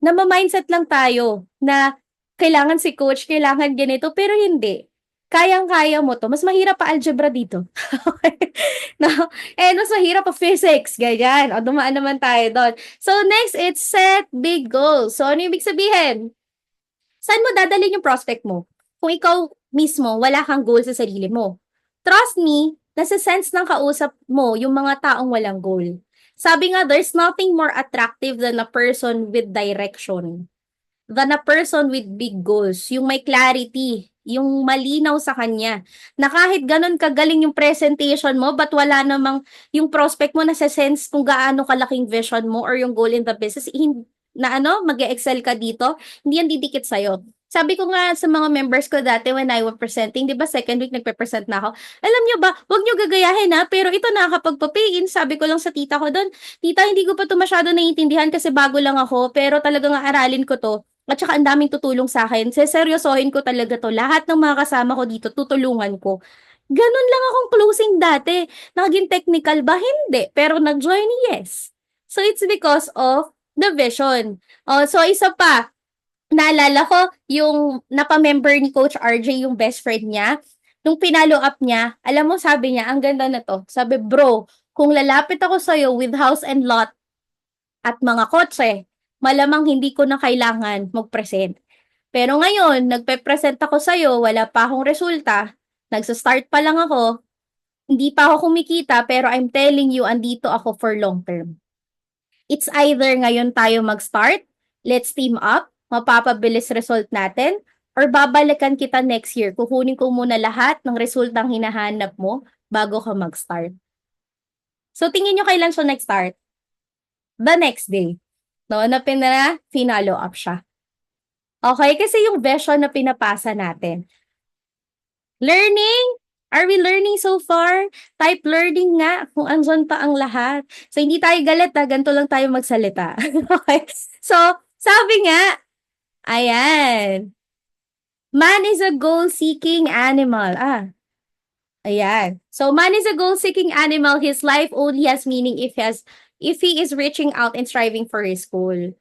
Nama-mindset lang tayo na kailangan si coach, kailangan ganito, pero hindi. Kayang-kaya mo to. Mas mahirap pa algebra dito. No? And mas mahirap pa physics, ganyan. O, dumaan naman tayo doon. So, next, it's set big goals. So, ano yung ibig sabihin? Saan mo dadalhin yung prospect mo? Kung ikaw mismo, wala kang goal sa sarili mo. Trust me, nasa sense ng kausap mo yung mga taong walang goal. Sabi nga, there's nothing more attractive than a person with direction. Than a person with big goals. Yung may clarity, yung malinaw sa kanya. Na kahit ganun kagaling yung presentation mo, but wala namang yung prospect mo na sa sense kung gaano kalaking vision mo or yung goal in the business, na mag-excel ka dito, hindi yan didikit sa'yo. Sabi ko nga sa mga members ko dati when I was presenting, di ba second week nagpe-present na ako, alam nyo ba, huwag nyo gagayahin pero ito nakakapagpa-pay-in, sabi ko lang sa tita ko doon, tita, hindi ko pa to masyado naiintindihan kasi bago lang ako, pero talagang aralin ko to. At saka ang daming tutulong sa akin. Seseryosohin ko talaga to. Lahat ng mga kasama ko dito, tutulungan ko. Ganun lang akong closing dati. Naging technical ba? Hindi. Pero nag-join, yes. So, it's because of the vision. So, isa pa. Naalala ko, yung napamember ni Coach RJ, yung best friend niya. Nung pinalo up niya, alam mo, sabi niya, ang ganda na to. Sabi, bro, kung lalapit ako sa'yo with house and lot at mga kotse, malamang hindi ko na kailangan mag-present. Pero ngayon, nagpe-present ako sa'yo, wala pa akong resulta, nagsa-start pa lang ako, hindi pa ako kumikita, pero I'm telling you, andito ako for long term. It's either ngayon tayo mag-start, let's team up, mapapabilis result natin, or babalikan kita next year, kukunin ko muna lahat ng resultang hinahanap mo bago ka mag-start. So, tingin nyo kailan siya nag-start? The next day. No, na finalo up siya. Okay, kasi yung vision na pinapasa natin. Learning Are we learning so far? Type learning nga kung andyan pa ang lahat. So, hindi tayo galit ganito lang tayo magsalita. Okay? So, sabi nga, ayan, man is a goal-seeking animal. Ayan. So, man is a goal-seeking animal. His life only has meaning if he is reaching out and striving for his goal.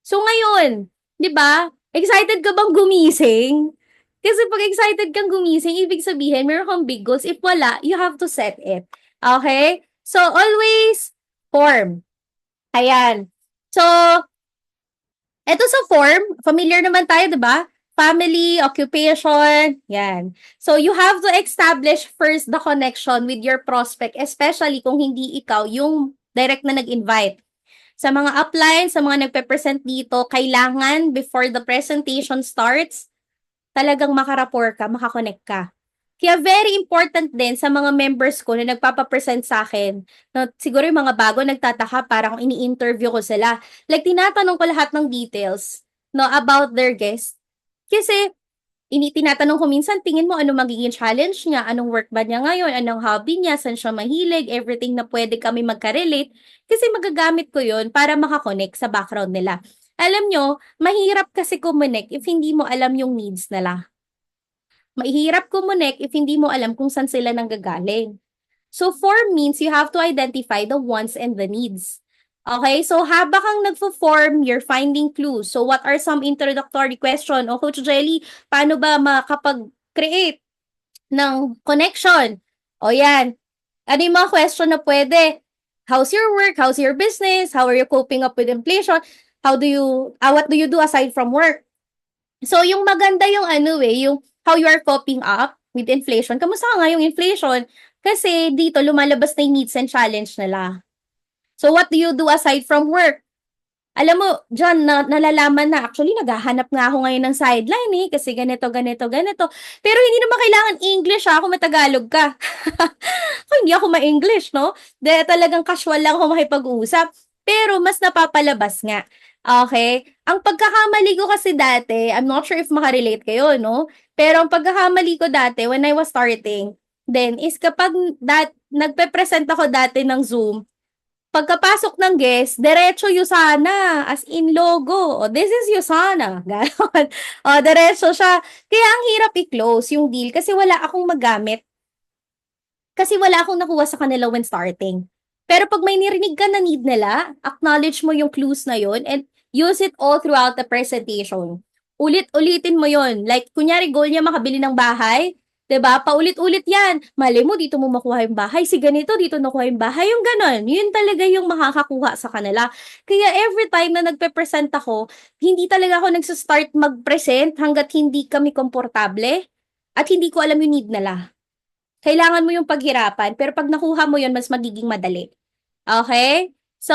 So, ngayon, di ba? Excited ka bang gumising? Kasi pag excited kang gumising, ibig sabihin, meron kang big goals. If wala, you have to set it. Okay? So, always form. Ayan. So, eto sa form, familiar naman tayo, di ba? Family, occupation, yan. So, you have to establish first the connection with your prospect, especially kung hindi ikaw yung direct na nag-invite. Sa mga upline, sa mga nagpe-present dito, kailangan before the presentation starts, talagang makarapor ka, makakonect ka. Kaya very important din sa mga members ko na nagpapapresent sa akin, na siguro yung mga bago nagtataka, parang ini-interview ko sila. Like, tinatanong ko lahat ng details, no, about their guest. Kasi, tinatanong ko minsan, tingin mo ano magiging challenge niya, anong work ba niya ngayon, anong hobby niya, saan siya mahilig, everything na pwede kami magka-relate. Kasi magagamit ko yun para makakonect sa background nila. Alam nyo, mahirap kasi connect if hindi mo alam yung needs nila. Mahirap connect if hindi mo alam kung saan sila nanggagaling. So, form means you have to identify the wants and the needs. Okay, so habang kang nagfo-form, you're finding clues. So, what are some introductory question? O, Coach Jelly, paano ba makapag-create ng connection? O yan, ano yung mga question na pwede? How's your work? How's your business? How are you coping up with inflation? What do you do aside from work? So, yung maganda yung yung how you are coping up with inflation. Kamusta nga yung inflation? Kasi dito lumalabas na yung needs and challenge nila. So, what do you do aside from work? Alam mo, John, nalalaman na actually naghahanap nga ako ngayon ng sideline kasi ganito, ganito, ganito. Pero hindi naman kailangan English kung matagalog ka. Kung hindi ako ma-English, no? Dahil talagang casual lang ako makipag-usap. Pero mas napapalabas nga. Okay? Ang pagkakamali ko kasi dati, I'm not sure if makarelate kayo, no? Pero ang pagkakamali ko dati, when I was starting, then is kapag nagpe-present ako dati ng Zoom, pagkapasok ng guest, diretso Yusana, as in logo. O, this is Yusana. Ganon. O, diretso siya. Kaya ang hirap i-close yung deal kasi wala akong magamit. Kasi wala akong nakuha sa kanila when starting. Pero pag may nirinig ka na need nila, acknowledge mo yung clues na yun and use it all throughout the presentation. Ulit-ulitin mo yun. Like, kunyari, goal niya makabili ng bahay. 'Di ba? Paulit-ulit 'yan. Malay mo dito mo makuha yung bahay, si ganito dito nakuha yung bahay, yung gano'n. Yun talaga yung makakakuha sa kanila. Kaya every time na nagpe-present ako, hindi talaga ako nagsa-start mag-present hangga't hindi kami komportable at hindi ko alam yung need nila. Kailangan mo yung paghirapan, pero pag nakuha mo yun, mas magiging madali. Okay? So,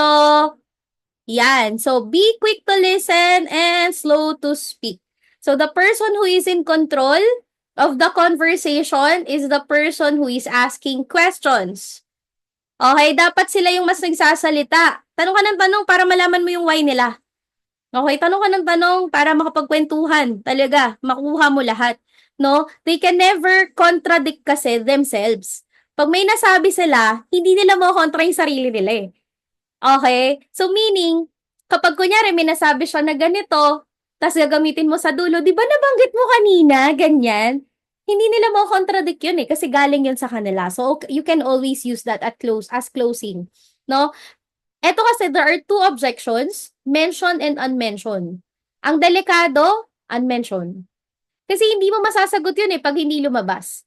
yan. So, be quick to listen and slow to speak. So, the person who is in control of the conversation is the person who is asking questions. Okay, dapat sila yung mas nagsasalita. Tanong ka ng tanong para malaman mo yung why nila. Okay, tanong ka ng tanong para makapagkwentuhan. Talaga, makuha mo lahat. No? They can never contradict kasi themselves. Pag may nasabi sila, hindi nila makontra yung sarili nila Okay? So meaning, kapag kunyari may nasabi siya na ganito, tapos gagamitin mo sa dulo, di ba nabanggit mo kanina, ganyan? Hindi nila mo contradict yun kasi galing yun sa kanila. So, you can always use that as closing. No? Eto kasi, there are two objections, mention and unmentioned. Ang delikado, unmentioned. Kasi hindi mo masasagot yun pag hindi lumabas.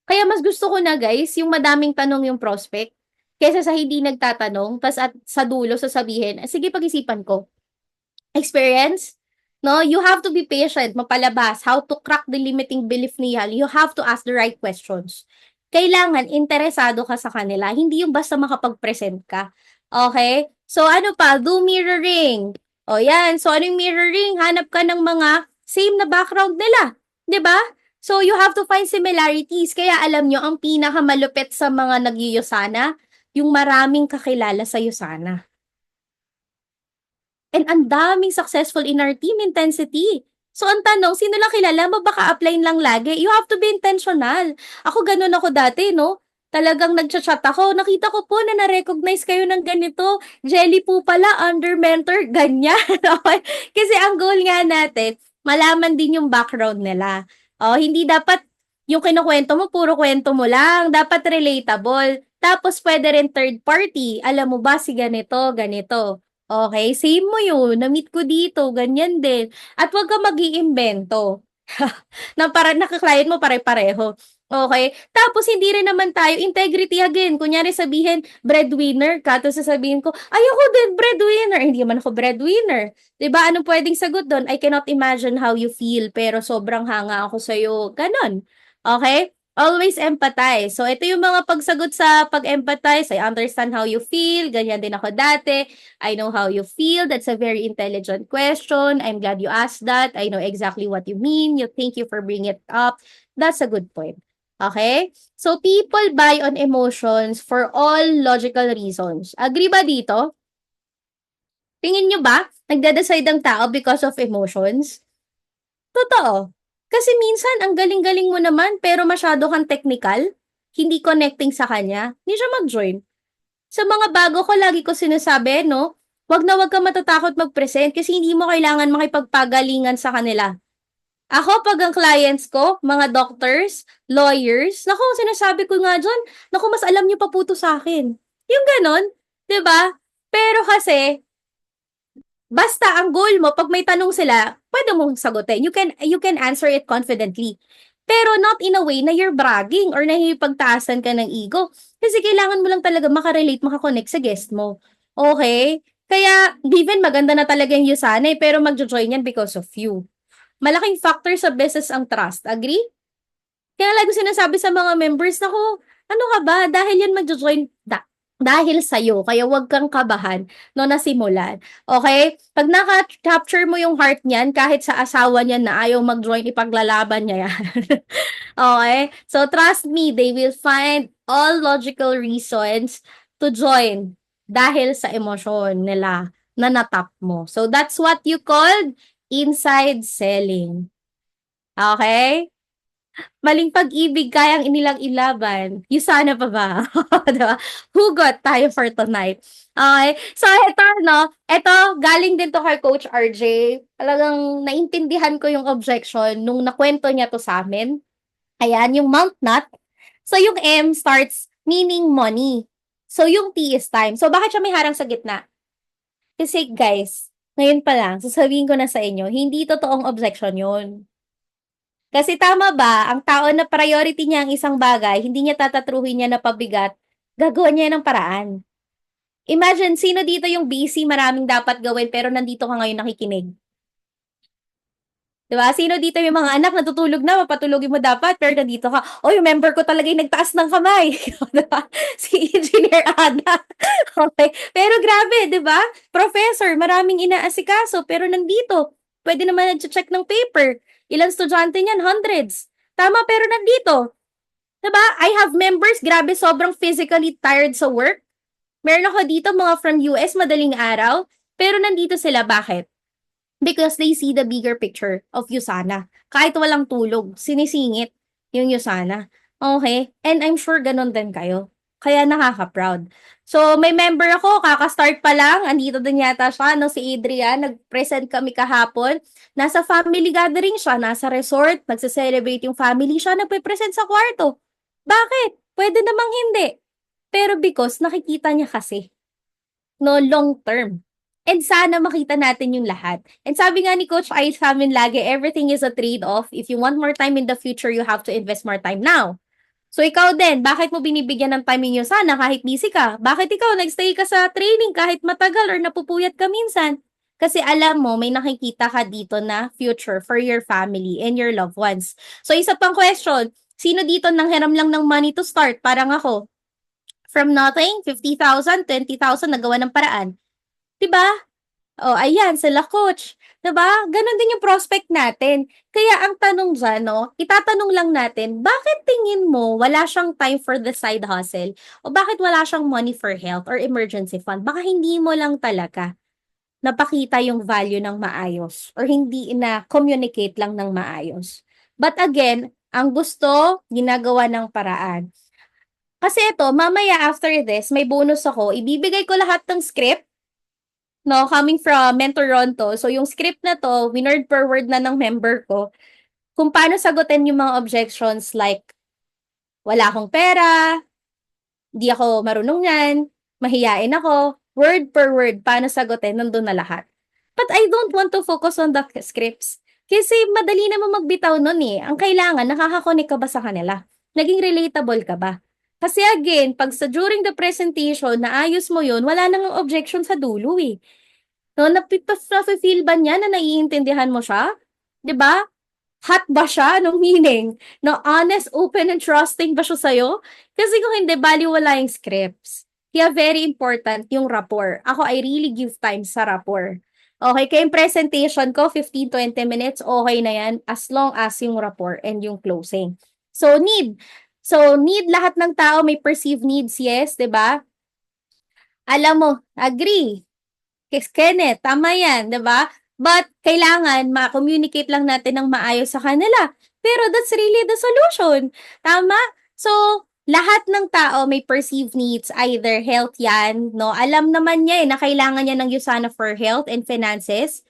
Kaya mas gusto ko na guys, yung madaming tanong yung prospect, kaysa sa hindi nagtatanong, tas at sa dulo sasabihin, sige pag-isipan ko. Experience? No, you have to be patient, mapalabas, how to crack the limiting belief niya. You have to ask the right questions. Kailangan interesado ka sa kanila, hindi yung basta makapag-present ka. Okay? So ano pa, do mirroring. O yan, so ano yung mirroring? Hanap ka ng mga same na background nila. 'Di ba? So you have to find similarities. Kaya alam nyo, ang pinakamalupit sa mga nag-Yusana, yung maraming kakilala sa Yusana. And ang daming successful in our team intensity. So, ang tanong, sino lang kilala mo? Baka apply lang lagi. You have to be intentional. Ako, ganun ako dati, no? Talagang nagchat-chat ako. Nakita ko po na na-recognize kayo ng ganito. Jelly po pala, under mentor, ganyan. Okay? Kasi ang goal nga natin, malaman din yung background nila. Oh, hindi dapat yung kinukwento mo, puro kwento mo lang. Dapat relatable. Tapos, pwede rin third party. Alam mo ba si ganito, ganito. Okay, same mo yun. Na-meet ko dito, ganyan din. At wag kang mag-iimbento. Na para naka-client mo pare-pareho. Okay? Tapos hindi rin naman tayo integrity again. Kunyari sabihin, breadwinner ka. Tapos sasabihin ko, ayoko din breadwinner. Hindi naman ako breadwinner. 'Di ba? Anong pwedeng sagot doon? I cannot imagine how you feel, pero sobrang hanga ako sa'yo. Ganon. Okay? Always empathize. So, ito yung mga pagsagot sa pag-empathize. I understand how you feel. Ganyan din ako dati. I know how you feel. That's a very intelligent question. I'm glad you asked that. I know exactly what you mean. Thank you for bringing it up. That's a good point. Okay? So, people buy on emotions for all logical reasons. Agree ba dito? Tingin nyo ba, nagde-decide ang tao because of emotions? Totoo. Kasi minsan, ang galing-galing mo naman, pero masyado kang technical, hindi connecting sa kanya, hindi siya mag-join. Sa mga bago ko, lagi ko sinasabi, no? Wag na wag ka matatakot mag-present kasi hindi mo kailangan makipagpagalingan sa kanila. Ako, pag ang clients ko, mga doctors, lawyers, naku, sinasabi ko nga dyan, naku, mas alam niyo pa po to sa akin. Yung ganon, 'di ba? Pero kasi, basta ang goal mo, pag may tanong sila, pwede mong sagutin. You can answer it confidently. Pero not in a way na you're bragging or nahihipagtaasan ka ng ego. Kasi kailangan mo lang talaga makarelate, makakonect sa guest mo. Okay? Kaya, given maganda na talaga yung Yusana, pero magjo-join yan because of you. Malaking factor sa business ang trust. Agree? Kaya lagi sinasabi sa mga members, naku, ano ka ba? Dahil yan magjo-join, dahil sa'yo. Kaya huwag kang kabahan no nasimulan. Okay? Pag naka-capture mo yung heart niyan, kahit sa asawa niya na ayaw mag-join, ipaglalaban niya yan. Okay? So, trust me, they will find all logical reasons to join dahil sa emosyon nila na natap mo. So, that's what you called inside selling. Okay? Maling pag-ibig kayang inilang ilaban. Yung sana pa ba? Diba? Hugot tayo for tonight. Okay. So, ito, no? Ito, galing din to kay Coach RJ. Talagang naintindihan ko yung objection nung nakwento niya to sa amin. Ayan, yung Mount Nut. So, yung M starts meaning money. So, yung T is time. So, bakit siya may harang sa gitna? Kasi, guys, ngayon pa lang, sasabihin ko na sa inyo, hindi totoong objection yun. Kasi tama ba, ang tao na priority niya ang isang bagay, hindi niya tatatruhin niya na pabigat, gagawa niya ng paraan. Imagine, sino dito yung busy, maraming dapat gawin, pero nandito ka ngayon nakikinig? Diba? Sino dito yung mga anak natutulog na, mapatulogin mo dapat, pero nandito ka, oh, yung member ko talaga yung nagtaas ng kamay. Diba? Si Engineer Ada. Okay. Pero grabe, diba? Professor, maraming inaasikaso, pero nandito. Pwede naman nag-check ng paper. Ilang estudyante niyan? Hundreds. Tama, pero nandito. Diba? I have members, grabe, sobrang physically tired sa work. Meron ako dito, mga from US, madaling araw, pero nandito sila. Bakit? Because they see the bigger picture of Yusana. Kahit walang tulog, sinisingit yung Yusana. Okay? And I'm sure ganun din kayo. Kaya nakaka-proud. So, may member ako, kaka-start pa lang, andito din yata siya, no, si Adrian, nag-present kami kahapon. Nasa family gathering siya, nasa resort, nagse-celebrate yung family siya, nagpe-present sa kwarto. Bakit? Pwede namang hindi. Pero because nakikita niya kasi, no, long term. And sana makita natin yung lahat. And sabi nga ni Coach Ay sa amin lagi, everything is a trade-off. If you want more time in the future, you have to invest more time now. So ikaw din, bakit mo binibigyan ng time ninyo sana kahit busy ka? Bakit ikaw nagstay ka sa training kahit matagal or napupuyat ka minsan? Kasi alam mo, may nakikita ka dito na future for your family and your loved ones. So isa pang question, sino dito nanghiram lang ng money to start? Parang ako. From nothing, 50,000, 20,000, nagawa ng paraan. Diba? Oh, ayan, sila coach. Diba? Ganon din yung prospect natin. Kaya ang tanong dyan, no, itatanong lang natin, bakit tingin mo wala siyang time for the side hustle? O bakit wala siyang money for health or emergency fund? Baka hindi mo lang talaga. napakita yung value ng maayos or hindi na-communicate lang ng maayos. But again, ang gusto, ginagawa ng paraan. Kasi ito, mamaya after this, may bonus ako. Ibibigay ko lahat ng script, no, coming from Mentor Ronto. So, yung script na to, winord per word na ng member ko, kung paano sagutin yung mga objections like, wala akong pera, di ako marunong yan, mahiyain ako, word per word, paano sagutin, nandun na lahat. But I don't want to focus on the scripts. Kasi madali naman magbitaw nun eh. Ang kailangan, nakakakonek ka ba sa kanila? Naging relatable ka ba? Kasi again, pag sa during the presentation, naayos mo yun, wala nang objection sa dulo eh. No, nafe-feel ba niya na naiintindihan mo siya? 'Di ba? Hot ba siya? Anong meaning? No, honest, open, and trusting ba siya sa'yo? Kasi kung hindi, baliwala yung scripts. Kaya very important yung rapport. Ako, I really give time sa rapport. Okay, kaya yung presentation ko, 15-20 minutes, okay na yan as long as yung rapport and yung closing. So, need. So, need lahat ng tao may perceived needs, yes, 'di ba? Alam mo, agree. Kenneth, tama yan, 'di ba? But kailangan ma-communicate lang natin ng maayos sa kanila. Pero that's really the solution. Tama? So, lahat ng tao may perceived needs, either health yan, no? Alam naman niya na kailangan niya ng Usana for health and finances.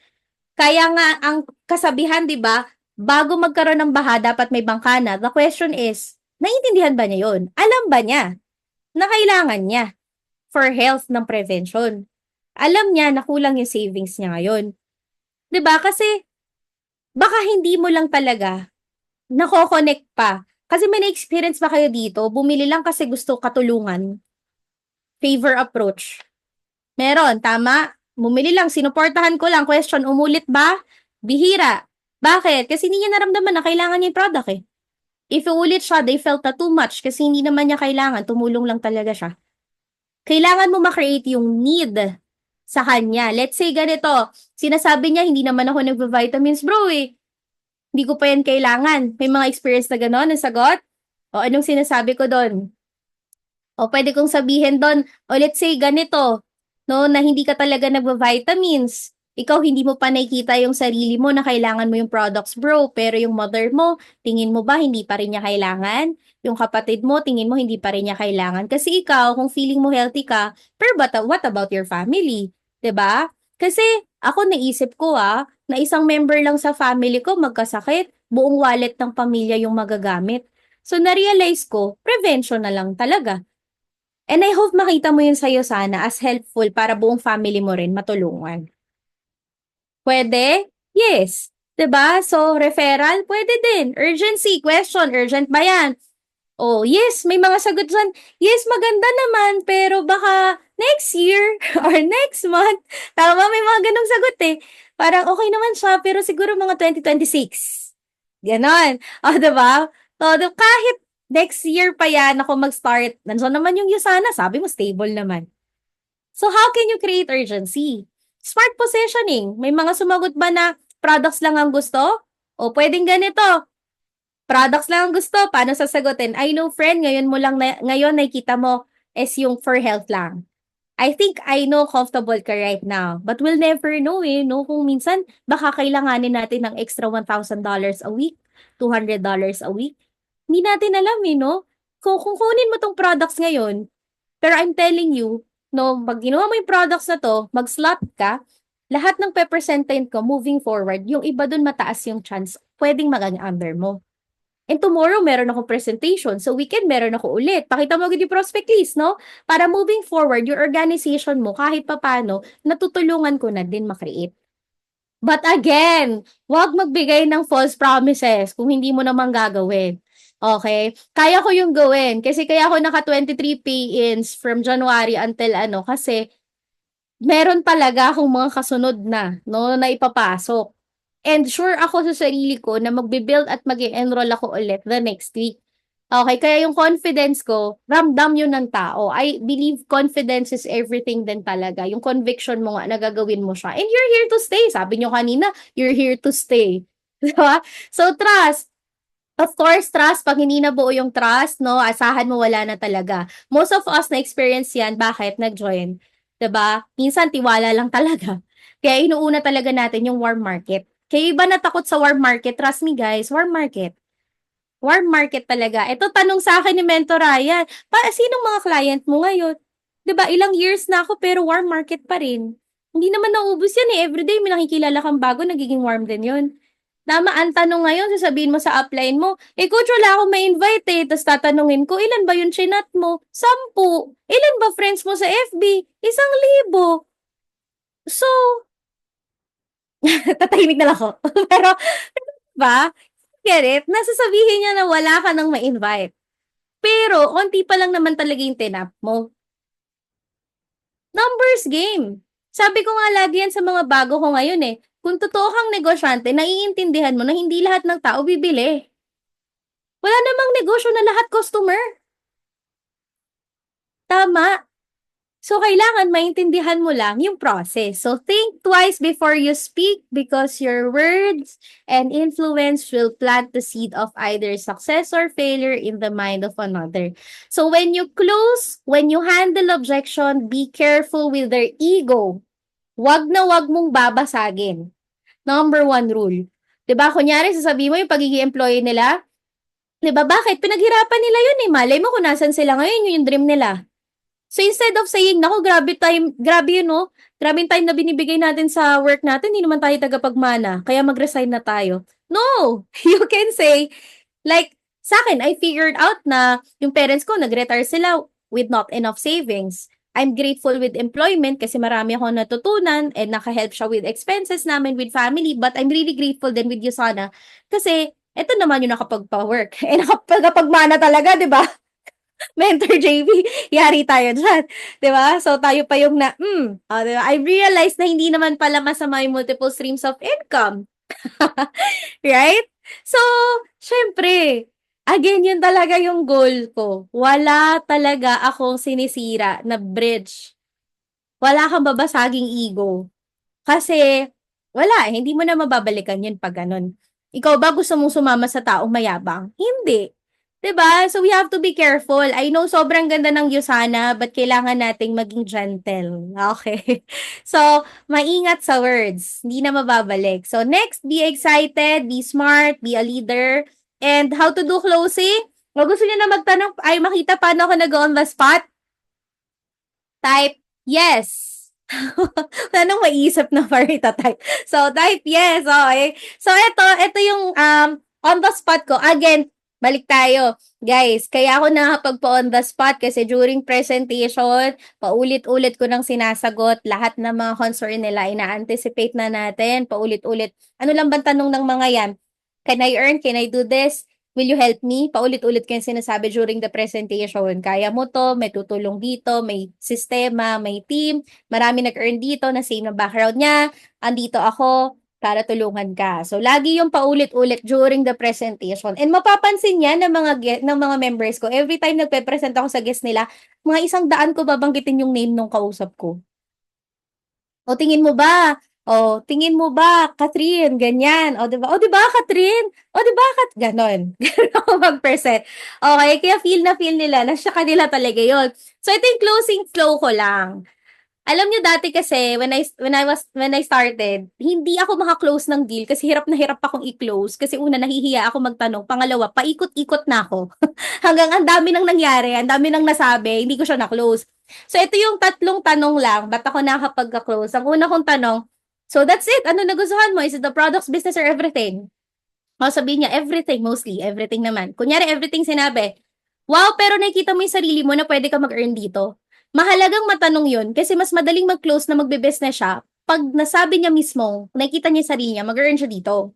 Kaya nga, ang kasabihan, 'di ba? Bago magkaroon ng baha, dapat may bangkana. The question is, naiintindihan ba niya yun? Alam ba niya na kailangan niya for health ng prevention? Alam niya na kulang yung savings niya ngayon. 'Di ba? Kasi baka hindi mo lang talaga nako-connect pa. Kasi may na-experience ba kayo dito? Bumili lang kasi gusto katulungan. Favor approach. Meron, tama? Bumili lang, sinuportahan ko lang. Question, umulit ba? Bihira. Bakit? Kasi hindi niya naramdaman na kailangan niya yung product eh. If uulit siya, they felt na too much kasi hindi naman niya kailangan. Tumulong lang talaga siya. Kailangan mo ma-create yung need sa kanya. Let's say ganito, sinasabi niya, hindi naman ako nagva-vitamins bro eh. Hindi ko pa yan kailangan. May mga experience na gano'n, ang sagot? O anong sinasabi ko doon? O pwede kong sabihin doon, o let's say ganito, no, na hindi ka talaga nagva-vitamins. Ikaw hindi mo pa nakikita yung sarili mo na kailangan mo yung products bro, pero yung mother mo, tingin mo ba hindi pa rin niya kailangan? Yung kapatid mo, tingin mo hindi pa rin niya kailangan? Kasi ikaw, kung feeling mo healthy ka, pero what about your family? 'Di ba? Kasi ako naisip ko na isang member lang sa family ko magkasakit, buong wallet ng pamilya yung magagamit. So na-realize ko, prevention na lang talaga. And I hope makita mo yun sa'yo sana as helpful para buong family mo rin matulungan. Pwede? Yes. 'Di ba? So, referral, pwede din. Urgency, question, urgent ba yan? Oh, yes, may mga sagot dyan. Yes, maganda naman, pero baka next year or next month. Tama, may mga ganong sagot eh. Parang okay naman siya, pero siguro mga 2026. Ganon. O, diba? O, kahit next year pa yan ako mag-start, nandiyan naman yung Usana, sabi mo stable naman. So, how can you create urgency? Smart positioning. May mga sumagot ba na products lang ang gusto? O pwedeng ganito, products lang ang gusto, paano sasagutin? I know friend, ngayon nakikita mo is yung for health lang. I think I know comfortable ka right now, but we'll never know no? Kung minsan baka kailanganin natin ng extra $1,000 a week, $200 a week. Hindi natin alam no? Kung kunin mo tong products ngayon, pero I'm telling you, no, pag ginawa mo yung products na to, mag-slot ka, lahat ng pe-presentahin ko moving forward, yung iba dun mataas yung chance, pwedeng maging under mo. And tomorrow, meron akong presentation. So, weekend, meron ako ulit. Pakita mo agad yung prospect list, no? Para moving forward, yung organization mo, kahit papano, natutulungan ko na din makreate. But again, huwag magbigay ng false promises kung hindi mo naman gagawin. Okay? Kaya ko yung gawin. Kasi kaya ako naka 23 pay-ins from January until kasi meron talaga akong mga kasunod na, no, na ipapasok. And sure ako sa sarili ko na magbe-build at mag-enroll ako ulit the next week. Okay, kaya yung confidence ko, ramdam yun ng tao. I believe confidence is everything din talaga. Yung conviction mo nga na gagawin mo siya. And you're here to stay. Sabi nyo kanina, you're here to stay. Diba? So, trust. Of course, trust. Pag hindi na buo yung trust, no, asahan mo wala na talaga. Most of us na-experience yan. Bakit? Nag-join. Diba? Minsan, tiwala lang talaga. Kaya inuuna talaga natin yung warm market. Kaya iba na takot sa warm market, trust me guys, warm market. Warm market talaga. Ito tanong sa akin ni Mentor Ryan, sinong mga client mo ngayon? 'Di ba ilang years na ako pero warm market pa rin. Hindi naman naubos yan eh. Everyday may nakikilala kang bago, nagiging warm din yun. Tama, ang tanong ngayon, sasabihin mo sa upline mo, coach, wala akong ma-invite eh. Tapos tatanungin ko, ilan ba yung chinat mo? 10. Ilan ba friends mo sa FB? 1,000. So, tatahimik na lang ako. Pero, ba? Get it? Nasasabihin niya na wala ka nang ma-invite. Pero, konti pa lang naman talaga yung tinap mo. Numbers game. Sabi ko nga lagi yan sa mga bago ko ngayon eh. Kung totoo kang negosyante, naiintindihan mo na hindi lahat ng tao bibili. Wala namang negosyo na lahat customer. Tama. So, kailangan maintindihan mo lang yung process. So, think twice before you speak because your words and influence will plant the seed of either success or failure in the mind of another. So, when you close, when you handle objection, be careful with their ego. Wag na wag mong babasagin. Number 1 rule. 'Di ba? Kunyari, sasabihin mo yung pagiging employee nila, 'di ba? Bakit? Pinaghirapan nila yun eh. Malay mo kung nasan sila ngayon, yun yung dream nila. So instead of saying, naku, grabe yun, no? Grabe yung time na binibigay natin sa work natin, hindi naman tayo tagapagmana, kaya mag-resign na tayo. No! You can say, like, sa akin, I figured out na yung parents ko, nag-retire sila with not enough savings. I'm grateful with employment kasi marami akong natutunan and naka-help siya with expenses namin with family, but I'm really grateful din with Yusana kasi eto naman yung nakapagpa-work. Nakapagmana talaga, di ba? Mentor JB, yari tayo dyan. 'Di ba? So, tayo pa yung di ba? I realized na hindi naman pala masama yung multiple streams of income. Right? So, syempre, again, yun talaga yung goal ko. Wala talaga akong sinisira na bridge. Wala kang babasaging ego. Kasi, wala, hindi mo na mababalikan yun pag ganun. Ikaw ba gusto mong sumama sa taong mayabang? Hindi. 'Di ba? So we have to be careful. I know sobrang ganda ng Yusana, but kailangan nating maging gentle. Okay. So, maingat sa words. Hindi na mababalik. So, next, be excited, be smart, be a leader. And how to do closing? Kung gusto niyo na magtanong, ay makita paano ako nag-on the spot? Type yes. Wala nang maiisip na parita type. So, type yes. Okay. So, ito yung on the spot ko. Again, balik tayo. Guys, kaya ako nakapagpa-on the spot kasi during presentation, paulit-ulit ko nang sinasagot lahat ng mga concern nila. Ina-anticipate na natin, paulit-ulit. Ano lang bang tanong ng mga yan? Can I earn? Can I do this? Will you help me? Paulit-ulit ko yung sinasabi during the presentation. Kaya mo to, may tutulong dito, may sistema, may team, marami nag-earn dito na same na background niya, andito ako para tulungan ka. So, lagi yung paulit-ulit during the presentation. And mapapansin yan ng mga members ko, every time nagpe-present ako sa guest nila, mga 100 ko babanggitin yung name ng kausap ko. O tingin mo ba? O tingin mo ba, Catherine, ganyan. O 'di ba? O 'di ba, Catherine? O 'di ba, ganon. Ganon ako mag-present. Okay, kaya feel nila na sa kanila talaga 'yon. So ito yung closing flow ko lang. Alam niyo dati kasi when I started, hindi ako maka-close ng deal kasi hirap na hirap akong i-close kasi una nahihiya ako magtanong, pangalawa paikot-ikot na ako. Hanggang ang dami nang nangyari, ang dami nang nasabi, hindi ko siya na-close. So ito yung 3 tanong lang, ba't ako nakakapagka-close? Ang una kong tanong, so that's it. Ano nagustuhan mo? Is it the products, business, or everything? O sabihin niya, everything, mostly. Everything naman. Kunyari, everything sinabi. Wow, pero nakikita mo yung sarili mo na pwede ka mag-earn dito. Mahalagang matanong yun kasi mas madaling mag-close na magbe-business siya pag nasabi niya mismo, nakikita niya yung sarili niya, mag-earn siya dito.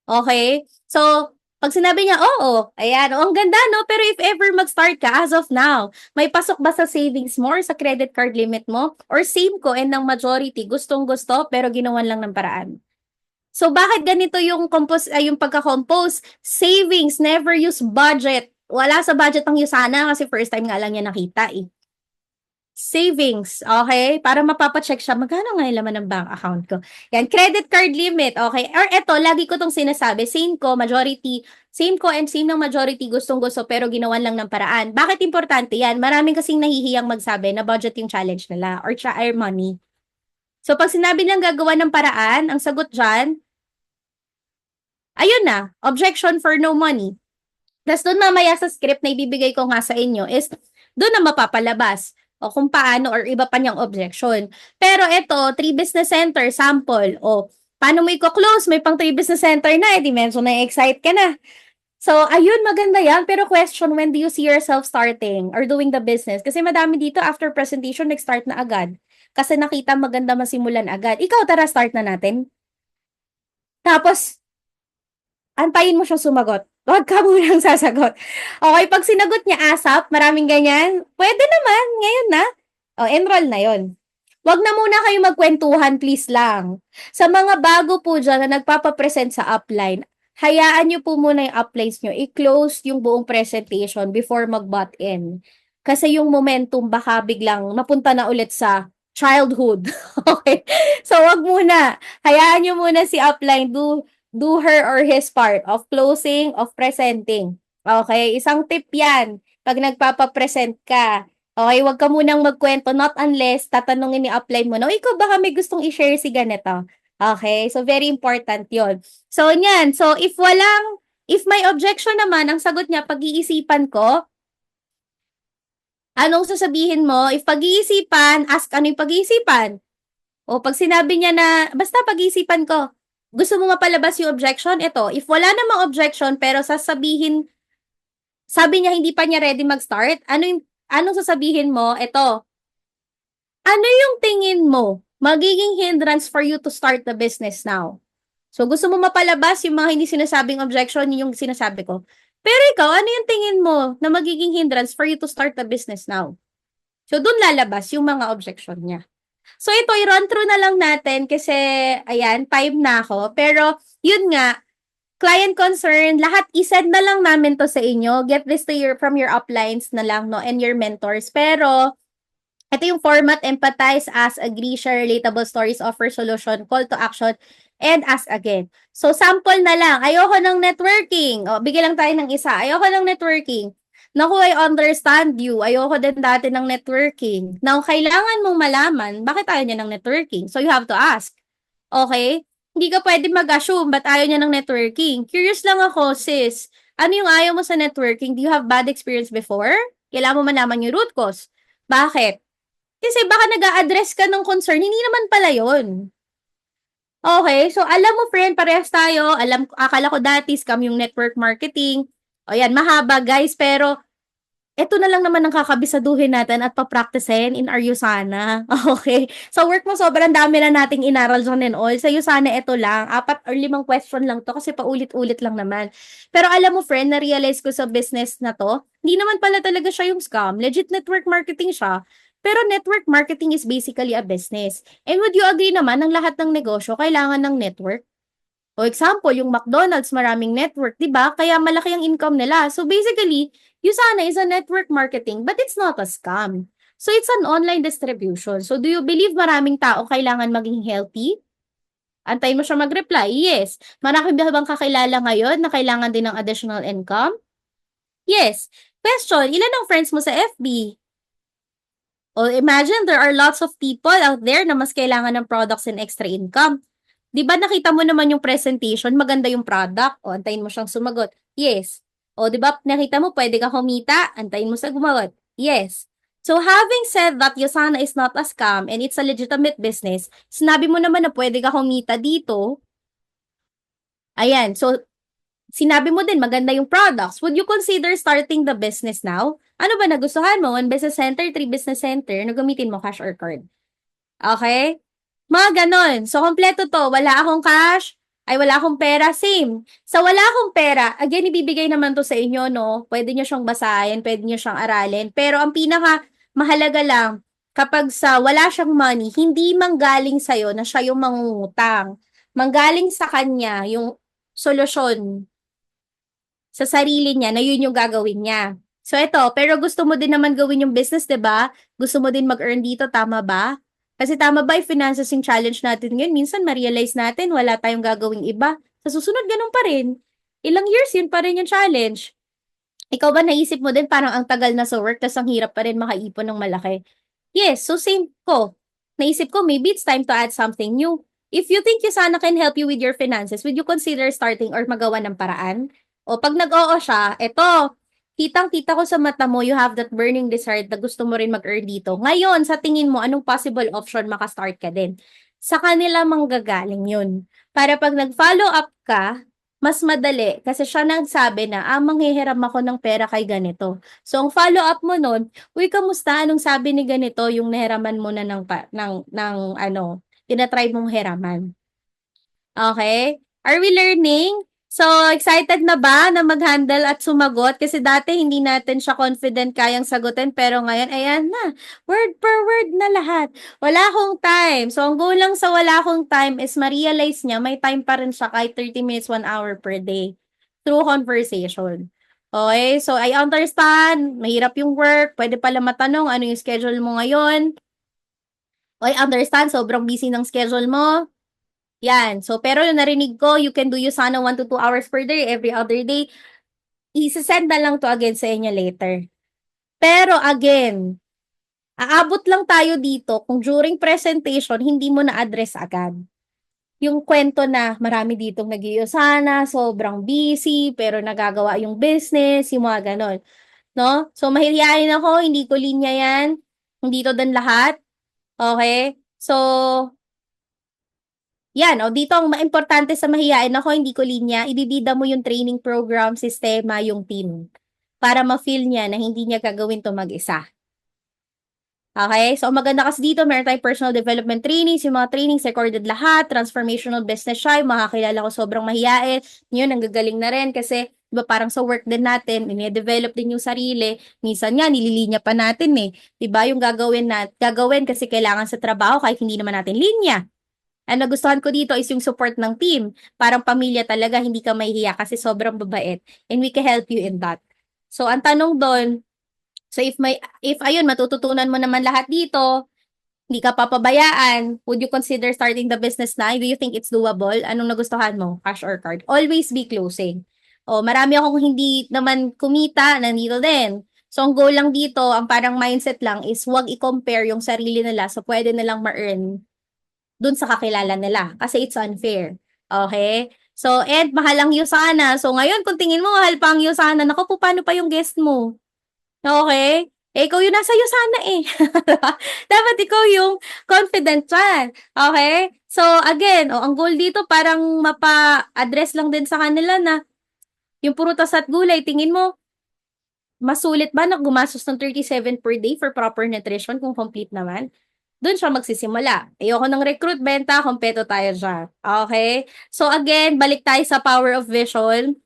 Okay? So, pag sinabi niya, oo, ayan, ang ganda, no? Pero if ever mag-start ka, as of now, may pasok ba sa savings mo or sa credit card limit mo? Or same ko and ng majority, gustong-gusto, pero ginawan lang ng paraan. So, bakit ganito yung yung pagka-compose? Savings, never use budget. Wala sa budget ang Yusana kasi first time nga lang niya nakita eh. Savings, okay? Para mapapacheck siya, magkano nga yung laman ng bank account ko. Yan, credit card limit, okay? Or eto, lagi ko tong sinasabi, same ko, majority, same ko and same ng majority, gustong-gusto, pero ginawan lang ng paraan. Bakit importante yan? Maraming kasing nahihiyang magsabi na budget yung challenge nila or money. So, pag sinabi nilang gagawa ng paraan, ang sagot dyan, ayun na, objection for no money. Tapos doon mamaya sa script na ibibigay ko nga sa inyo is doon na mapapalabas o kung paano or iba pa niyang objection. Pero ito, 3 business center, sample. O, paano mo i-close? May pang 3 business center na, di medyo na-excite ka na. So, ayun, maganda yan. Pero question, when do you see yourself starting or doing the business? Kasi madami dito, after presentation, nag-start na agad. Kasi nakita maganda masimulan agad. Ikaw, tara, start na natin. Tapos, antayin mo siyang sumagot. Huwag ka munang sasagot. Okay, pag sinagot niya ASAP, maraming ganyan, pwede naman, ngayon na. O, enroll na yon. Huwag na muna kayo magkwentuhan, please lang. Sa mga bago po dyan na nagpapapresent sa upline, hayaan nyo po muna yung uplines nyo. I-close yung buong presentation before mag-butt in. Kasi yung momentum baka biglang mapunta na ulit sa childhood. Okay? So, wag muna. Hayaan nyo muna si upline do her or his part of closing, of presenting. Okay? Isang tip yan. Pag nagpapapresent ka, okay, wag ka munang magkwento, not unless tatanungin ni upline mo, no, ikaw baka may gustong i-share si ganito. Okay? So, very important yon. So, yan. So, if may objection naman, ang sagot niya, pag-iisipan ko, anong sasabihin mo? If pag-iisipan, ask ano yung pag-iisipan? O pag sinabi niya na, basta pag-iisipan ko, gusto mo mapalabas yung objection? Ito, if wala namang objection, pero sabi niya hindi pa niya ready mag-start, anong sasabihin mo? Ito, ano yung tingin mo magiging hindrance for you to start the business now? So, gusto mo mapalabas yung mga hindi sinasabing objection, yun yung sinasabi ko. Pero ikaw, ano yung tingin mo na magiging hindrance for you to start the business now? So, dun lalabas yung mga objection niya. So, ito, i-run through na lang natin kasi, ayan, 5 na ako. Pero, yun nga, client concern, lahat i-send na lang namin to sa inyo. Get this from your uplines na lang, no, and your mentors. Pero, ito yung format: empathize, ask, agree, share relatable stories, offer solution, call to action, and ask again. So, sample na lang. Ayoko ng networking. O, bigyan lang tayo ng isa. Ayoko ng networking. Naku, I understand you. Ayoko din dati ng networking. Now, kailangan mong malaman bakit ayaw niya ng networking. So, you have to ask. Okay? Hindi ka pwede mag-assume ba't ayaw niya ng networking. Curious lang ako, sis. Ano yung ayaw mo sa networking? Do you have bad experience before? Kailangan mo malaman yung root cause. Bakit? Kasi baka nag-a-address ka ng concern, hindi naman pala yun. Okay, so alam mo friend, parehas tayo. Akala ko dati scam yung network marketing. O yan, mahaba guys, pero ito na lang naman ang kakabisaduhin natin at papraktisin in our Usana. Okay? So work mo, sobrang dami na nating inaral dyan and all. Sa Usana, ito lang. 4 or 5 question lang to kasi paulit-ulit lang naman. Pero alam mo friend, na-realize ko sa business na to, hindi naman pala talaga siya yung scam. Legit network marketing siya. Pero network marketing is basically a business. And would you agree naman, ang lahat ng negosyo kailangan ng network? O example, yung McDonald's, maraming network, di ba? Kaya malaki ang income nila. So basically, Usana is a network marketing, but it's not a scam. So it's an online distribution. So do you believe maraming tao kailangan maging healthy? Antay mo siya mag-reply, yes. Marami ba bang kakilala ngayon na kailangan din ng additional income? Yes. Question, ilan ang friends mo sa FB? O imagine there are lots of people out there na mas kailangan ng products and extra income. Di ba nakita mo naman yung presentation, maganda yung product, o antayin mo siyang sumagot. Yes. O di ba nakita mo pwede ka kumita, antayin mo sa gumagot. Yes. So having said that Usana is not a scam and it's a legitimate business, sinabi mo naman na pwede ka kumita dito. Ayan, so sinabi mo din maganda yung products. Would you consider starting the business now? Ano ba nagustuhan mo? 1 business center, 3 business center, na gamitin mo cash or card. Okay? Mga ganon. So, kompleto to. Wala akong cash, wala akong pera, same. Sa wala akong pera, again, ibibigay naman to sa inyo, no? Pwede nyo siyang basahin, pwede nyo siyang aralin. Pero ang pinaka mahalaga lang, kapag sa wala siyang money, hindi manggaling sa'yo na siya yung mangungutang. Manggaling sa kanya yung solusyon sa sarili niya na yun yung gagawin niya. So, ito, pero gusto mo din naman gawin yung business, 'di ba? Gusto mo din mag-earn dito, tama ba? Kasi tama ba, yung finances yung challenge natin ngayon, minsan ma-realize natin wala tayong gagawing iba. Sa susunod, ganun pa rin. Ilang years, yun pa rin yung challenge. Ikaw ba naisip mo din parang ang tagal na sa work, tas ang hirap pa rin makaipon ng malaki? Yes, so same ko. naisip ko, maybe it's time to add something new. If you think Yusana can help you with your finances, would you consider starting or magawa ng paraan? O pag nag-oo siya, eto, kitang-kita ko sa mata mo, you have that burning desire na gusto mo rin mag-earn dito. Ngayon, sa tingin mo, anong possible option makastart ka din? Sa kanila manggagaling yun. Para pag nag-follow up ka, mas madali kasi siya nagsabi na, manghihiram ako ng pera kay ganito. So, ang follow-up mo nun, uy, kamusta? Anong sabi ni ganito yung nahiraman mo na ng ano, tinatry mong hiraman? Okay? Are we learning? So, excited na ba na mag-handle at sumagot? Kasi dati hindi natin siya confident kayang sagutin, pero ngayon, ayan na. Word per word na lahat. Wala akong time. So, ang goal lang sa wala akong time is ma-realize niya, may time pa rin siya kahit 30 minutes, 1 hour per day through conversation. Okay? So, I understand. Mahirap yung work. Pwede pala matanong ano yung schedule mo ngayon. I understand. Sobrang busy ng schedule mo. Yan. So, pero yung narinig ko, you can do Usana 1 to 2 hours per day, every other day. Isasend na lang to again sa inyo later. Pero again, aabot lang tayo dito kung during presentation, hindi mo na-address agad. Yung kwento na marami ditong nag-iusana, sobrang busy, pero nagagawa yung business, yung mga ganon. No? So, mahihiyain ako, hindi ko linya yan. Hindi to dan lahat. Okay? So, yan, o dito ang importante sa mahiyain ako, hindi ko linya, ibibida mo yung training program, sistema, yung team. Para ma-feel niya na hindi niya gagawin to mag-isa. Okay? So, ang maganda kasi dito, meron tayong personal development trainings, yung mga trainings recorded lahat, transformational business siya, yung makakilala ko sobrang mahiyain, yun, ang gagaling na rin kasi, diba parang sa work din natin, ini-develop din yung sarili, minsan nga, nililinya pa natin eh. Diba, yung gagawin kasi kailangan sa trabaho kahit hindi naman natin linya. Ang nagustuhan ko dito is yung support ng team. Parang pamilya talaga, hindi ka mahihiya kasi sobrang babait. And we can help you in that. So, ang tanong doon, so if ayun, matututunan mo naman lahat dito, hindi ka papabayaan, would you consider starting the business na? Do you think it's doable? Anong nagustuhan mo? Cash or card? Always be closing. O, marami akong hindi naman kumita, nandito din. So, ang goal lang dito, ang parang mindset lang is huwag i-compare yung sarili nila so pwede nilang ma-earn dun sa kakilala nila kasi it's unfair. Okay? So, and mahal ang Yusana. So, ngayon, kung tingin mo mahal pa ang Yusana, naku po, paano pa yung guest mo? Okay? Eh, ikaw yung nasa Yusana eh. Dapat ikaw yung confident dyan. Okay? So, again, ang goal dito parang mapa-address lang din sa kanila na yung prutas at gulay, tingin mo, masulit ba na gumastos ng 37 per day for proper nutrition kung complete naman? Doon siya magsisimula. Ayoko ng recruit, benta, kompeto tayo dyan. Okay? So again, balik tayo sa power of vision.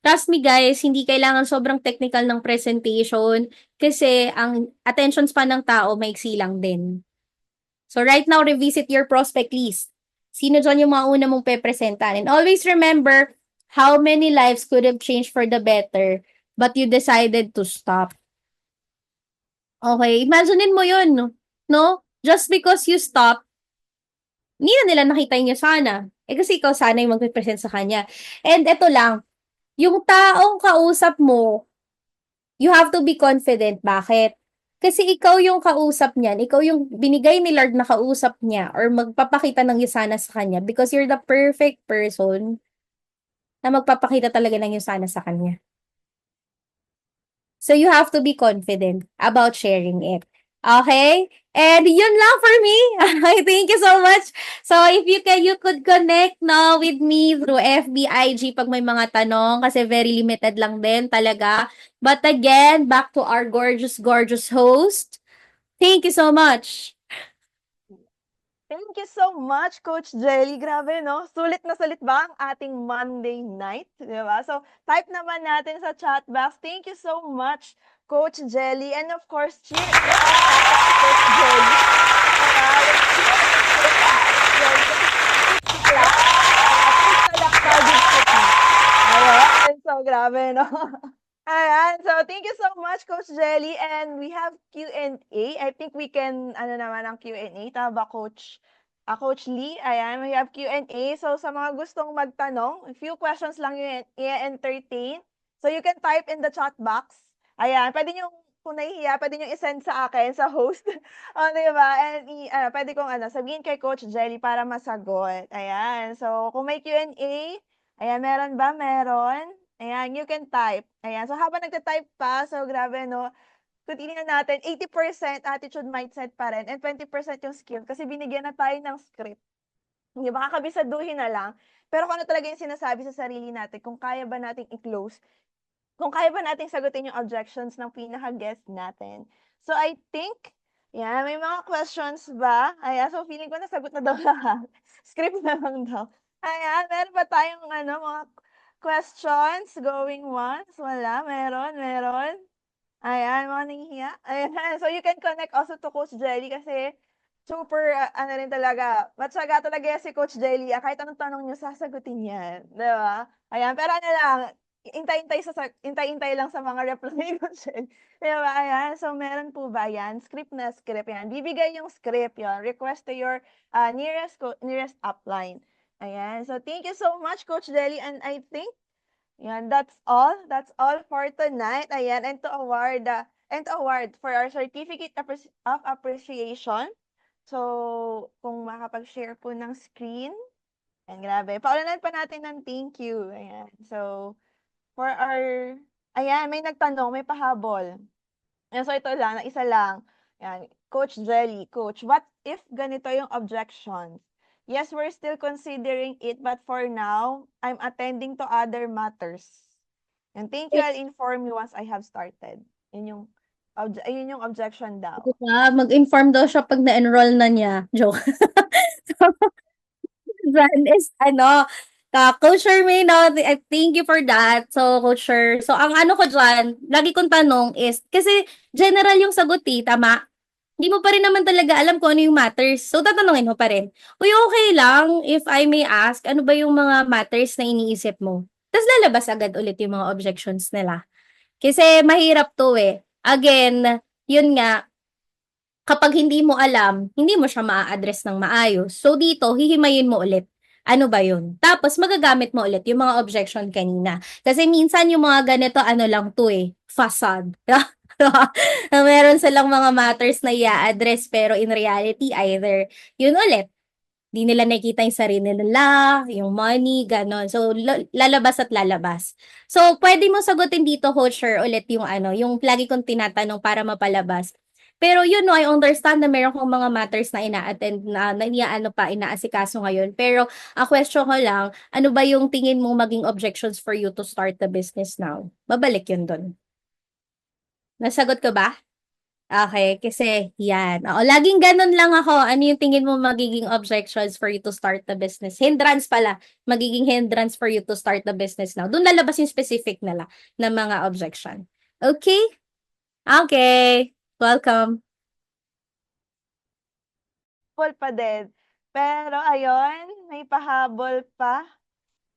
Trust me guys, hindi kailangan sobrang technical ng presentation kasi ang attention span ng tao maiksi lang din. So right now, revisit your prospect list. Sino dyan yung mga una mong pepresentan? And always remember how many lives could have changed for the better but you decided to stop. Okay, imaginein mo yun, no? Just because you stop, hindi na nila nakita yung sana. Eh kasi ikaw sana yung magpe-present sa kanya. And eto lang, yung taong kausap mo, you have to be confident. Bakit? Kasi ikaw yung kausap niyan, ikaw yung binigay ni Lord na kausap niya or magpapakita ng yusana sa kanya because you're the perfect person na magpapakita talaga ng yusana sa kanya. So you have to be confident about sharing it. Okay? And yun lang for me. Thank you so much. So if you could connect no with me through FB, IG pag may mga tanong kasi very limited lang din talaga. But again, back to our gorgeous, gorgeous host. Thank you so much. Thank you so much, Coach Jelly. Grabe, no? Sulit na sulit ba ang ating Monday night? Di ba? So, type naman natin sa chat box. Thank you so much, Coach Jelly. And of course, cheer it up for Coach Jelly. Ayan, so grabe, no? Ayan, so thank you so much, Coach Jelly. And we have Q&A. I think we can, ano naman ang Q&A. Tama ba, Coach? Coach Lee, ayan, we have Q&A. So sa mga gustong magtanong, a few questions lang yung i-entertain. So you can type in the chat box. Ayan, pwede nyo kung nahihiya puwede niyong i-send sa akin, sa host. Oh, 'di ba? And puwede kong sabihin kay Coach Jelly para masagot, ayan. So, kung may Q&A, ayan, meron ba? Meron? Ayan, you can type. Ayan, so habang nagta-type pa, so grabe 'no, kung titingnan natin 80% attitude mindset pa rin and 20% yung skill kasi binigyan na tayo ng script. 'Di ba, kakabisaduhin na lang. Pero kung ano talaga yung sinasabi sa sarili natin, kung kaya ba nating i-close, kung kaya ba nating sagutin yung objections ng pinaka-guest natin. So, I think, yan, may mga questions ba? Ayan, so feeling ko nasagot na daw lahat. Script na lang daw. Ayan, meron ba tayong mga questions going once? Wala? Meron? Ayan, mga nahihiya. Ayan, so you can connect also to Coach Jelly kasi super, rin talaga, matyaga talaga yan si Coach Jelly, kahit anong tanong niyo sasagutin yan, 'di ba? Ayan, pero lang, hintay-hintay lang sa mga reply ni Coach Jelly, 'di ba? Ayan, so meron po ba yan? Script na script yan. Bibigay yung script yon, request to your, nearest upline. Ayan, so thank you so much Coach Jelly and I think yan, that's all. That's all for tonight. Ayan, and to award for our certificate of appreciation. So, kung makapag-share po ng screen, ayan, grabe. Paulanan pa natin ng thank you. Ayan. So, ayan, may nagtanong, may pahabol. Ayan, so ito lang, isa lang. Ayan, Coach Jelly, Coach, what if ganito yung objections? Yes, we're still considering it, but for now, I'm attending to other matters. And thank you, I'll inform you once I have started. Yun yung objection daw. Mag-inform daw siya pag na-enroll na niya. Joke. That is Coach Shermaine, thank you for that. So, Coach Sher, so ang ano ko dyan, lagi kong tanong is, kasi general yung sagot tama? Hindi mo pa rin naman talaga alam kung ano yung matters. So, tatanungin mo pa rin. Uy, okay lang if I may ask, ano ba yung mga matters na iniisip mo? Tapos lalabas agad ulit yung mga objections nila. Kasi mahirap to eh. Again, yun nga, kapag hindi mo alam, hindi mo siya maa-address ng maayos. So dito, hihimayin mo ulit. Ano ba yun? Tapos magagamit mo ulit yung mga objection kanina. Kasi minsan yung mga ganito, ano lang to eh, facade. Na meron silang mga matters na i-address pero in reality, either yun ulit, di nila nakikita yung sarili nila, yung money, ganon. So, lalabas at lalabas. So, pwede mo sagutin dito, Coach, ulit yung yung lagi kong tinatanong para mapalabas. Pero I understand na meron kong mga matters na ina-attend inaasikaso ngayon. Pero, ang question ko lang, ano ba yung tingin mong maging objections for you to start the business now? Babalik yun dun. Nasagot ko ba? Okay, kasi yan. Oo, laging ganun lang ako. Ano yung tingin mo magiging objections for you to start the business? Hindrance pala. Magiging hindrance for you to start the business now. Doon lalabas yung specific nila na mga objection. Okay? Okay. Welcome. Pahabol pa din. Pero ayun, may pahabol pa.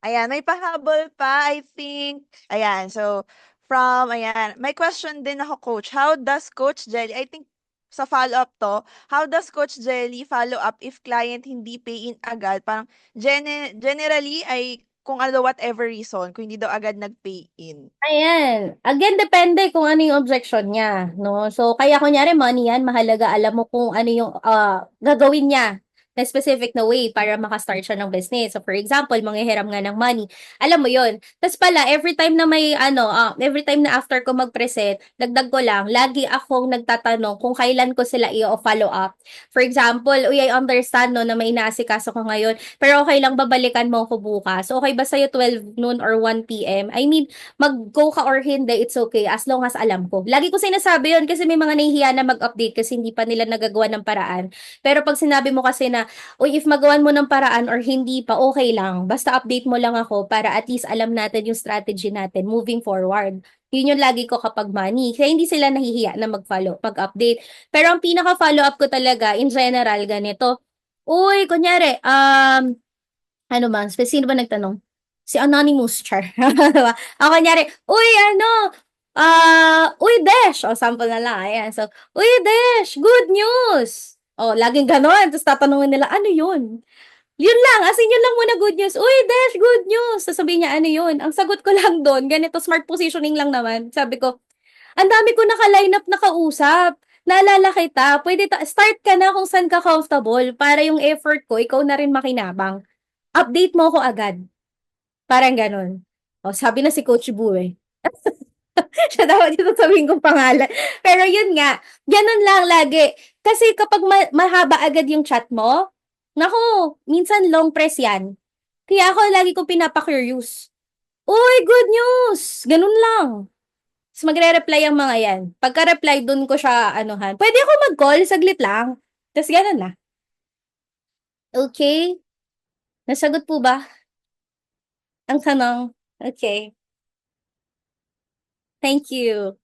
Ayan, may pahabol pa, I think. Ayan, so may question din ako, Coach. How does Coach Jelly, I think sa follow-up to, how does Coach Jelly follow up if client hindi pay in agad? Parang generally ay kung ano whatever reason, kung hindi daw agad nag-pay in. Ayan. Again, depende kung ano yung objection niya, no? So, kaya kunyari money yan, mahalaga alam mo kung ano yung gagawin niya na specific na way para makastart siya ng business. So, for example, manghihiram nga ng money. Alam mo yon. Tapos pala, every time na every time na after ko mag-present, dagdag ko lang, lagi akong nagtatanong kung kailan ko sila i-follow up. For example, uy, I understand no, na may inaasikaso ko ngayon, pero okay lang babalikan mo ko bukas. Okay ba sa'yo 12 noon or 1 p.m.? I mean, mag-go ka or hindi, it's okay as long as alam ko. Lagi ko sinasabi yun kasi may mga nahihiya na mag-update kasi hindi pa nila nagagawa ng paraan. Pero pag sinabi mo kasi na, uy, if magawan mo ng paraan or hindi pa, okay lang. Basta update mo lang ako para at least alam natin yung strategy natin moving forward. Yun yung lagi ko kapag money. Kaya hindi sila nahihiya na mag-update. Pero ang pinaka-follow up ko talaga, in general, ganito. Uy, kunyari, ano ba, sino ba nagtanong? Si Anonymous, char. Diba? Ako kunyari, uy, uy, Desh. O, sample na lang. Ayan. So, uy, Desh, good news. O, laging ganon. Tapos tatanungin nila, ano yun? Yun lang, as in yun lang muna good news. Uy, Desh, good news. Sasabihin niya, ano yun? Ang sagot ko lang doon, ganito, smart positioning lang naman. Sabi ko, Ang dami ko naka-line up na kausap. Naalala kita, pwede start ka na kung saan ka comfortable para yung effort ko, ikaw na rin makinabang. Update mo ako agad. Parang ganun. O, sabi na si Coach Bu eh. Siya dapat yung sasabihin kong pangalan. Pero yun nga, ganun lang lagi. Kasi kapag mahaba agad yung chat mo, naku, minsan long press yan. Kaya ako lagi kong pinapa-curious. Uy, good news! Ganun lang. Tapos magre-reply ang mga yan. Pagka-reply, dun ko siya anuhan. Pwede ako mag-call, saglit lang. Tapos ganun na. Okay? Nasagot po ba ang tanong? Okay. Thank you.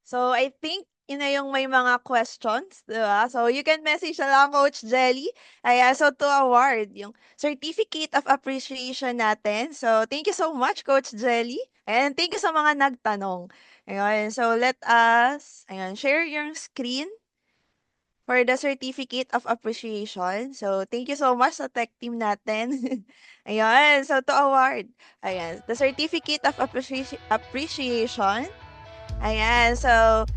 So, I think yun na yung may mga questions, di ba? So, you can message na lang Coach Jelly. Ayan, so to award yung Certificate of Appreciation natin. So, thank you so much, Coach Jelly. And thank you sa mga nagtanong. Ayan, so let us, share your screen for the Certificate of Appreciation. So, thank you so much sa tech team natin. Ayan, so to award. Ayan, the Certificate of Appreciation. Ayan, so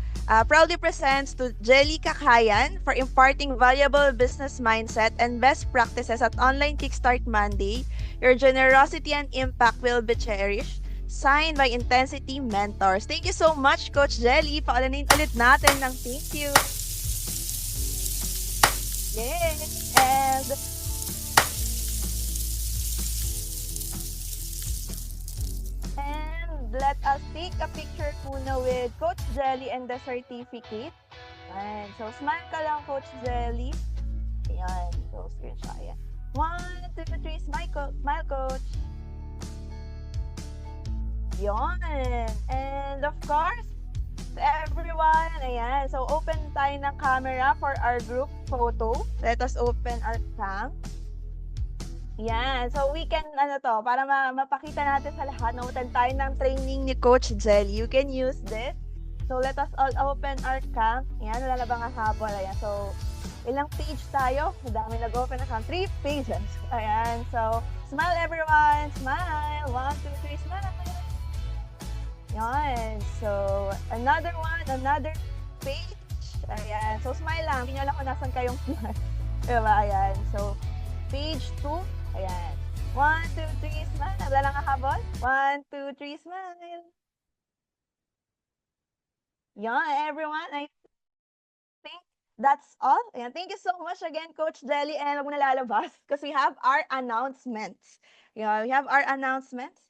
proudly presents to Jelly Kakayan for imparting valuable business mindset and best practices at Online Kickstart Monday. Your generosity and impact will be cherished. Signed by Intensity Mentors. Thank you so much, Coach Jelly. Paalanin ulit natin ng thank you. Yay! And let us take a picture muna with Coach Jelly and the certificate. Ayan. So, smile ka lang, Coach Jelly. Ayan. So, screenshot. Ayan. 1, 2, 3, smile, Coach. Yon. And of course, to everyone, ayan. So, open tayo ng camera for our group photo. Let us open our cam. Yan. So, we can, para mapakita natin sa lahat, namutan tayo ng training ni Coach Jelly. You can use this. So, let us all open our cam. Yan, wala na bang habol? Ayan. So, ilang page tayo? Madami nag-open na cam. 3 pages. Ayan. So, smile everyone. Smile. 1, 2, 3, smile. Yan. So, another one, another page. Ayan. So, smile lang. Hindi nyo alam kung nasan kayong smile. Diba? Ayan. So, page 2. Ayan. 1, 2, 3, smile. Wala lang habol. 1, 2, 3, smile. Yan, everyone. I think that's all. Ayan. Thank you so much again, Coach Jelly. And huwag mo na lalabas because we have our announcements. Yeah, we have our announcements.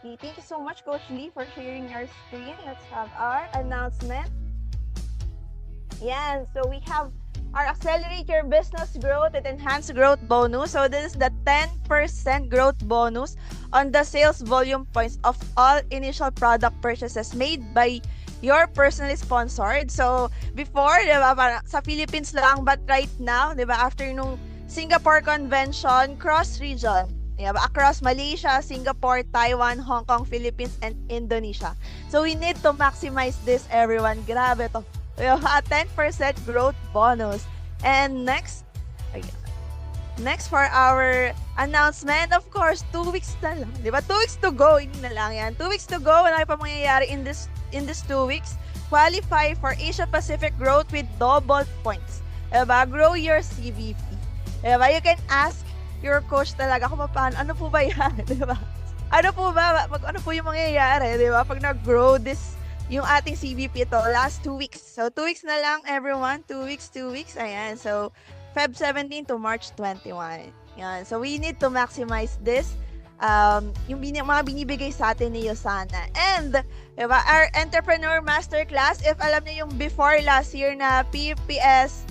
Okay, thank you so much, Coach Lee, for sharing your screen. Let's have our announcement. Yeah, so we have our Accelerate Your Business Growth and Enhance Growth bonus. So this is the 10% growth bonus on the sales volume points of all initial product purchases made by your personally sponsored. So before, diba, parang sa Philippines lang, but right now, diba, after nung Singapore Convention, cross-region, yeah, across Malaysia, Singapore, Taiwan, Hong Kong, Philippines, and Indonesia. So we need to maximize this, everyone. Grabe to. We have a 10% growth bonus. And next for our announcement, of course, 2 weeks na lang. Diba? 2 weeks to go. Hindi na lang yan. 2 weeks to go. Wala pa mangyayari in this 2 weeks. Qualify for Asia Pacific growth with double points. Diba? Grow your CVP. Diba? You can ask your coach talaga kung paano, ano po ba yan, di ba? Ano po yung mangyayari, di ba? Pag nag-grow yung ating CVP ito, last 2 weeks. So, 2 weeks na lang, everyone. 2 weeks. Ayan. So, Feb 17 to March 21. Yan. So, we need to maximize this. Yung mga binibigay sa atin ni Yosana. And, di ba, our Entrepreneur Masterclass, if alam niyo yung before last year na PPS,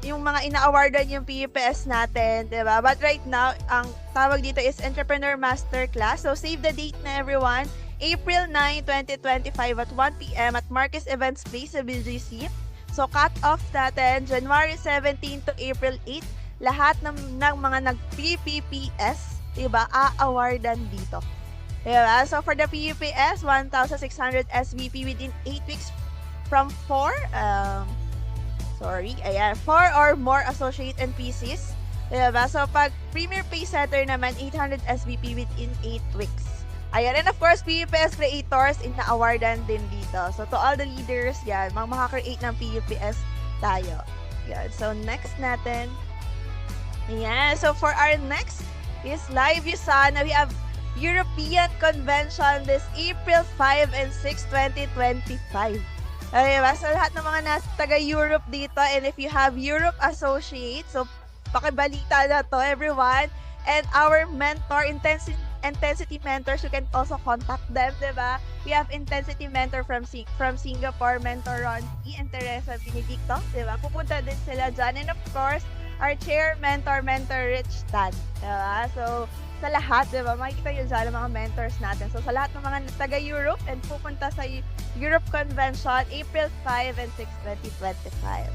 yung mga ina-awardan yung PPS natin, diba? But right now, ang tawag dito is Entrepreneur Masterclass. So, save the date na everyone. April 9, 2025 at 1 p.m. at Marcus Events Place sa BGC. So, cut-off natin, January 17 to April 8. Lahat ng mga nag-PPS, diba? A-awardan dito. Diba? So, for the PPS, 1,600 SVP within 8 weeks from 4 or more associate NPCs. Diba? So, pag Premier Pay Setter naman, 800 SVP within 8 weeks. Ayan, and of course, PUPS creators, ina-awardan din dito. So, to all the leaders, yan, mga makakreate ng PUPS tayo. Yan. So, next natin. Ayan. So, for our next is Live USANA. We have European Convention this April 5 and 6, 2025. Okay, ba? So, lahat ng mga nasa taga-Europe dito, and if you have Europe Associate, so, pakibalita na to, everyone. And our mentor, Intensity Mentors, you can also contact them, diba? We have Intensity Mentor from Singapore, Mentor Ronnie and Teresa Benedicto, diba? Pupunta din sila dyan. And of course, our chair, Mentor Rich Tan, diba? So, sa lahat, diba? Makikita yun dyan ang mga mentors natin. So, sa lahat ng mga taga-Europe and pupunta sa Europe Convention, April 5 and 6, 2025.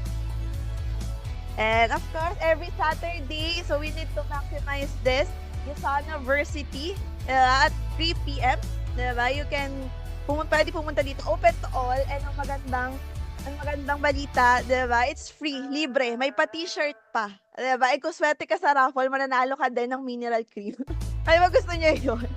And of course, every Saturday, so we need to maximize this. USANA Varsity at 3 p.m. Diba? You can pwede pumunta dito, open to all, and ang magandang balita, diba? It's free, libre, may pa-t-shirt pa. Diba? Eh, kung swerte ka sa raffle, mananalo ka din ng mineral cream. Ay, ba gusto niyo yun?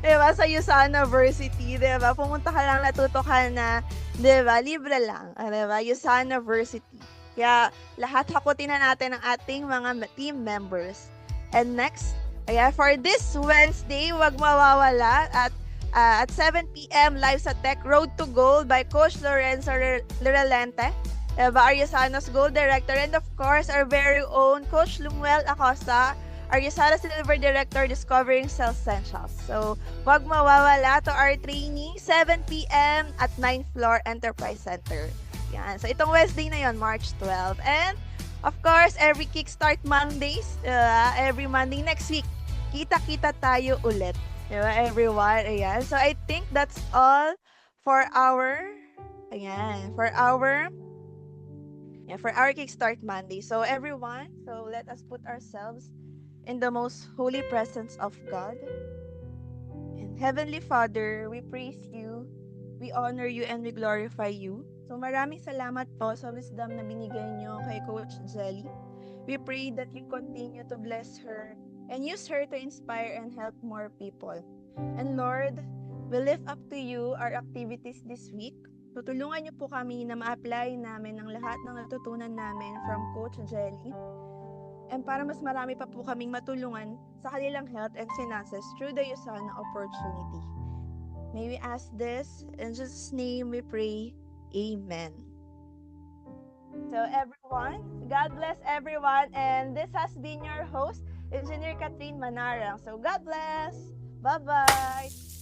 Diba? Sa USANA Varsity, diba? Pumunta ka lang, natuto ka na, diba? Libre lang. Diba? USANA Varsity. Kaya lahat hakutin na natin ang ating mga team members. And next, ayan, for this Wednesday, wag mawawala at 7 p.m. live sa Tech Road to Gold by Coach Lorenzo Lorelente, our USANA's Gold Director, and of course, our very own Coach Lumuel Acosta, our USANA Silver Director, Discovering Essentials. So, wag mawawala to our training, 7 p.m. at 9th Floor Enterprise Center. Yan. So, itong Wednesday na yon, March 12. And of course, every Kickstart Mondays, every Monday next week, kita-kita tayo ulit. Diba, everyone? Ayan. So, I think that's all for our Kickstart Monday. So, everyone, so let us put ourselves in the most holy presence of God. And Heavenly Father, we praise you, we honor you, and we glorify you. So maraming salamat po sa wisdom na binigay nyo kay Coach Jelly. We pray that you continue to bless her and use her to inspire and help more people. And Lord, we lift up to you our activities this week. Tutulungan niyo po kami na ma-apply namin ang lahat ng natutunan namin from Coach Jelly. And para mas marami pa po kaming matulungan sa kanilang health and finances through the USANA opportunity. May we ask this, in Jesus' name we pray. Amen. So everyone, God bless everyone, and this has been your host, Engineer Catherine Manarang. So God bless. Bye-bye.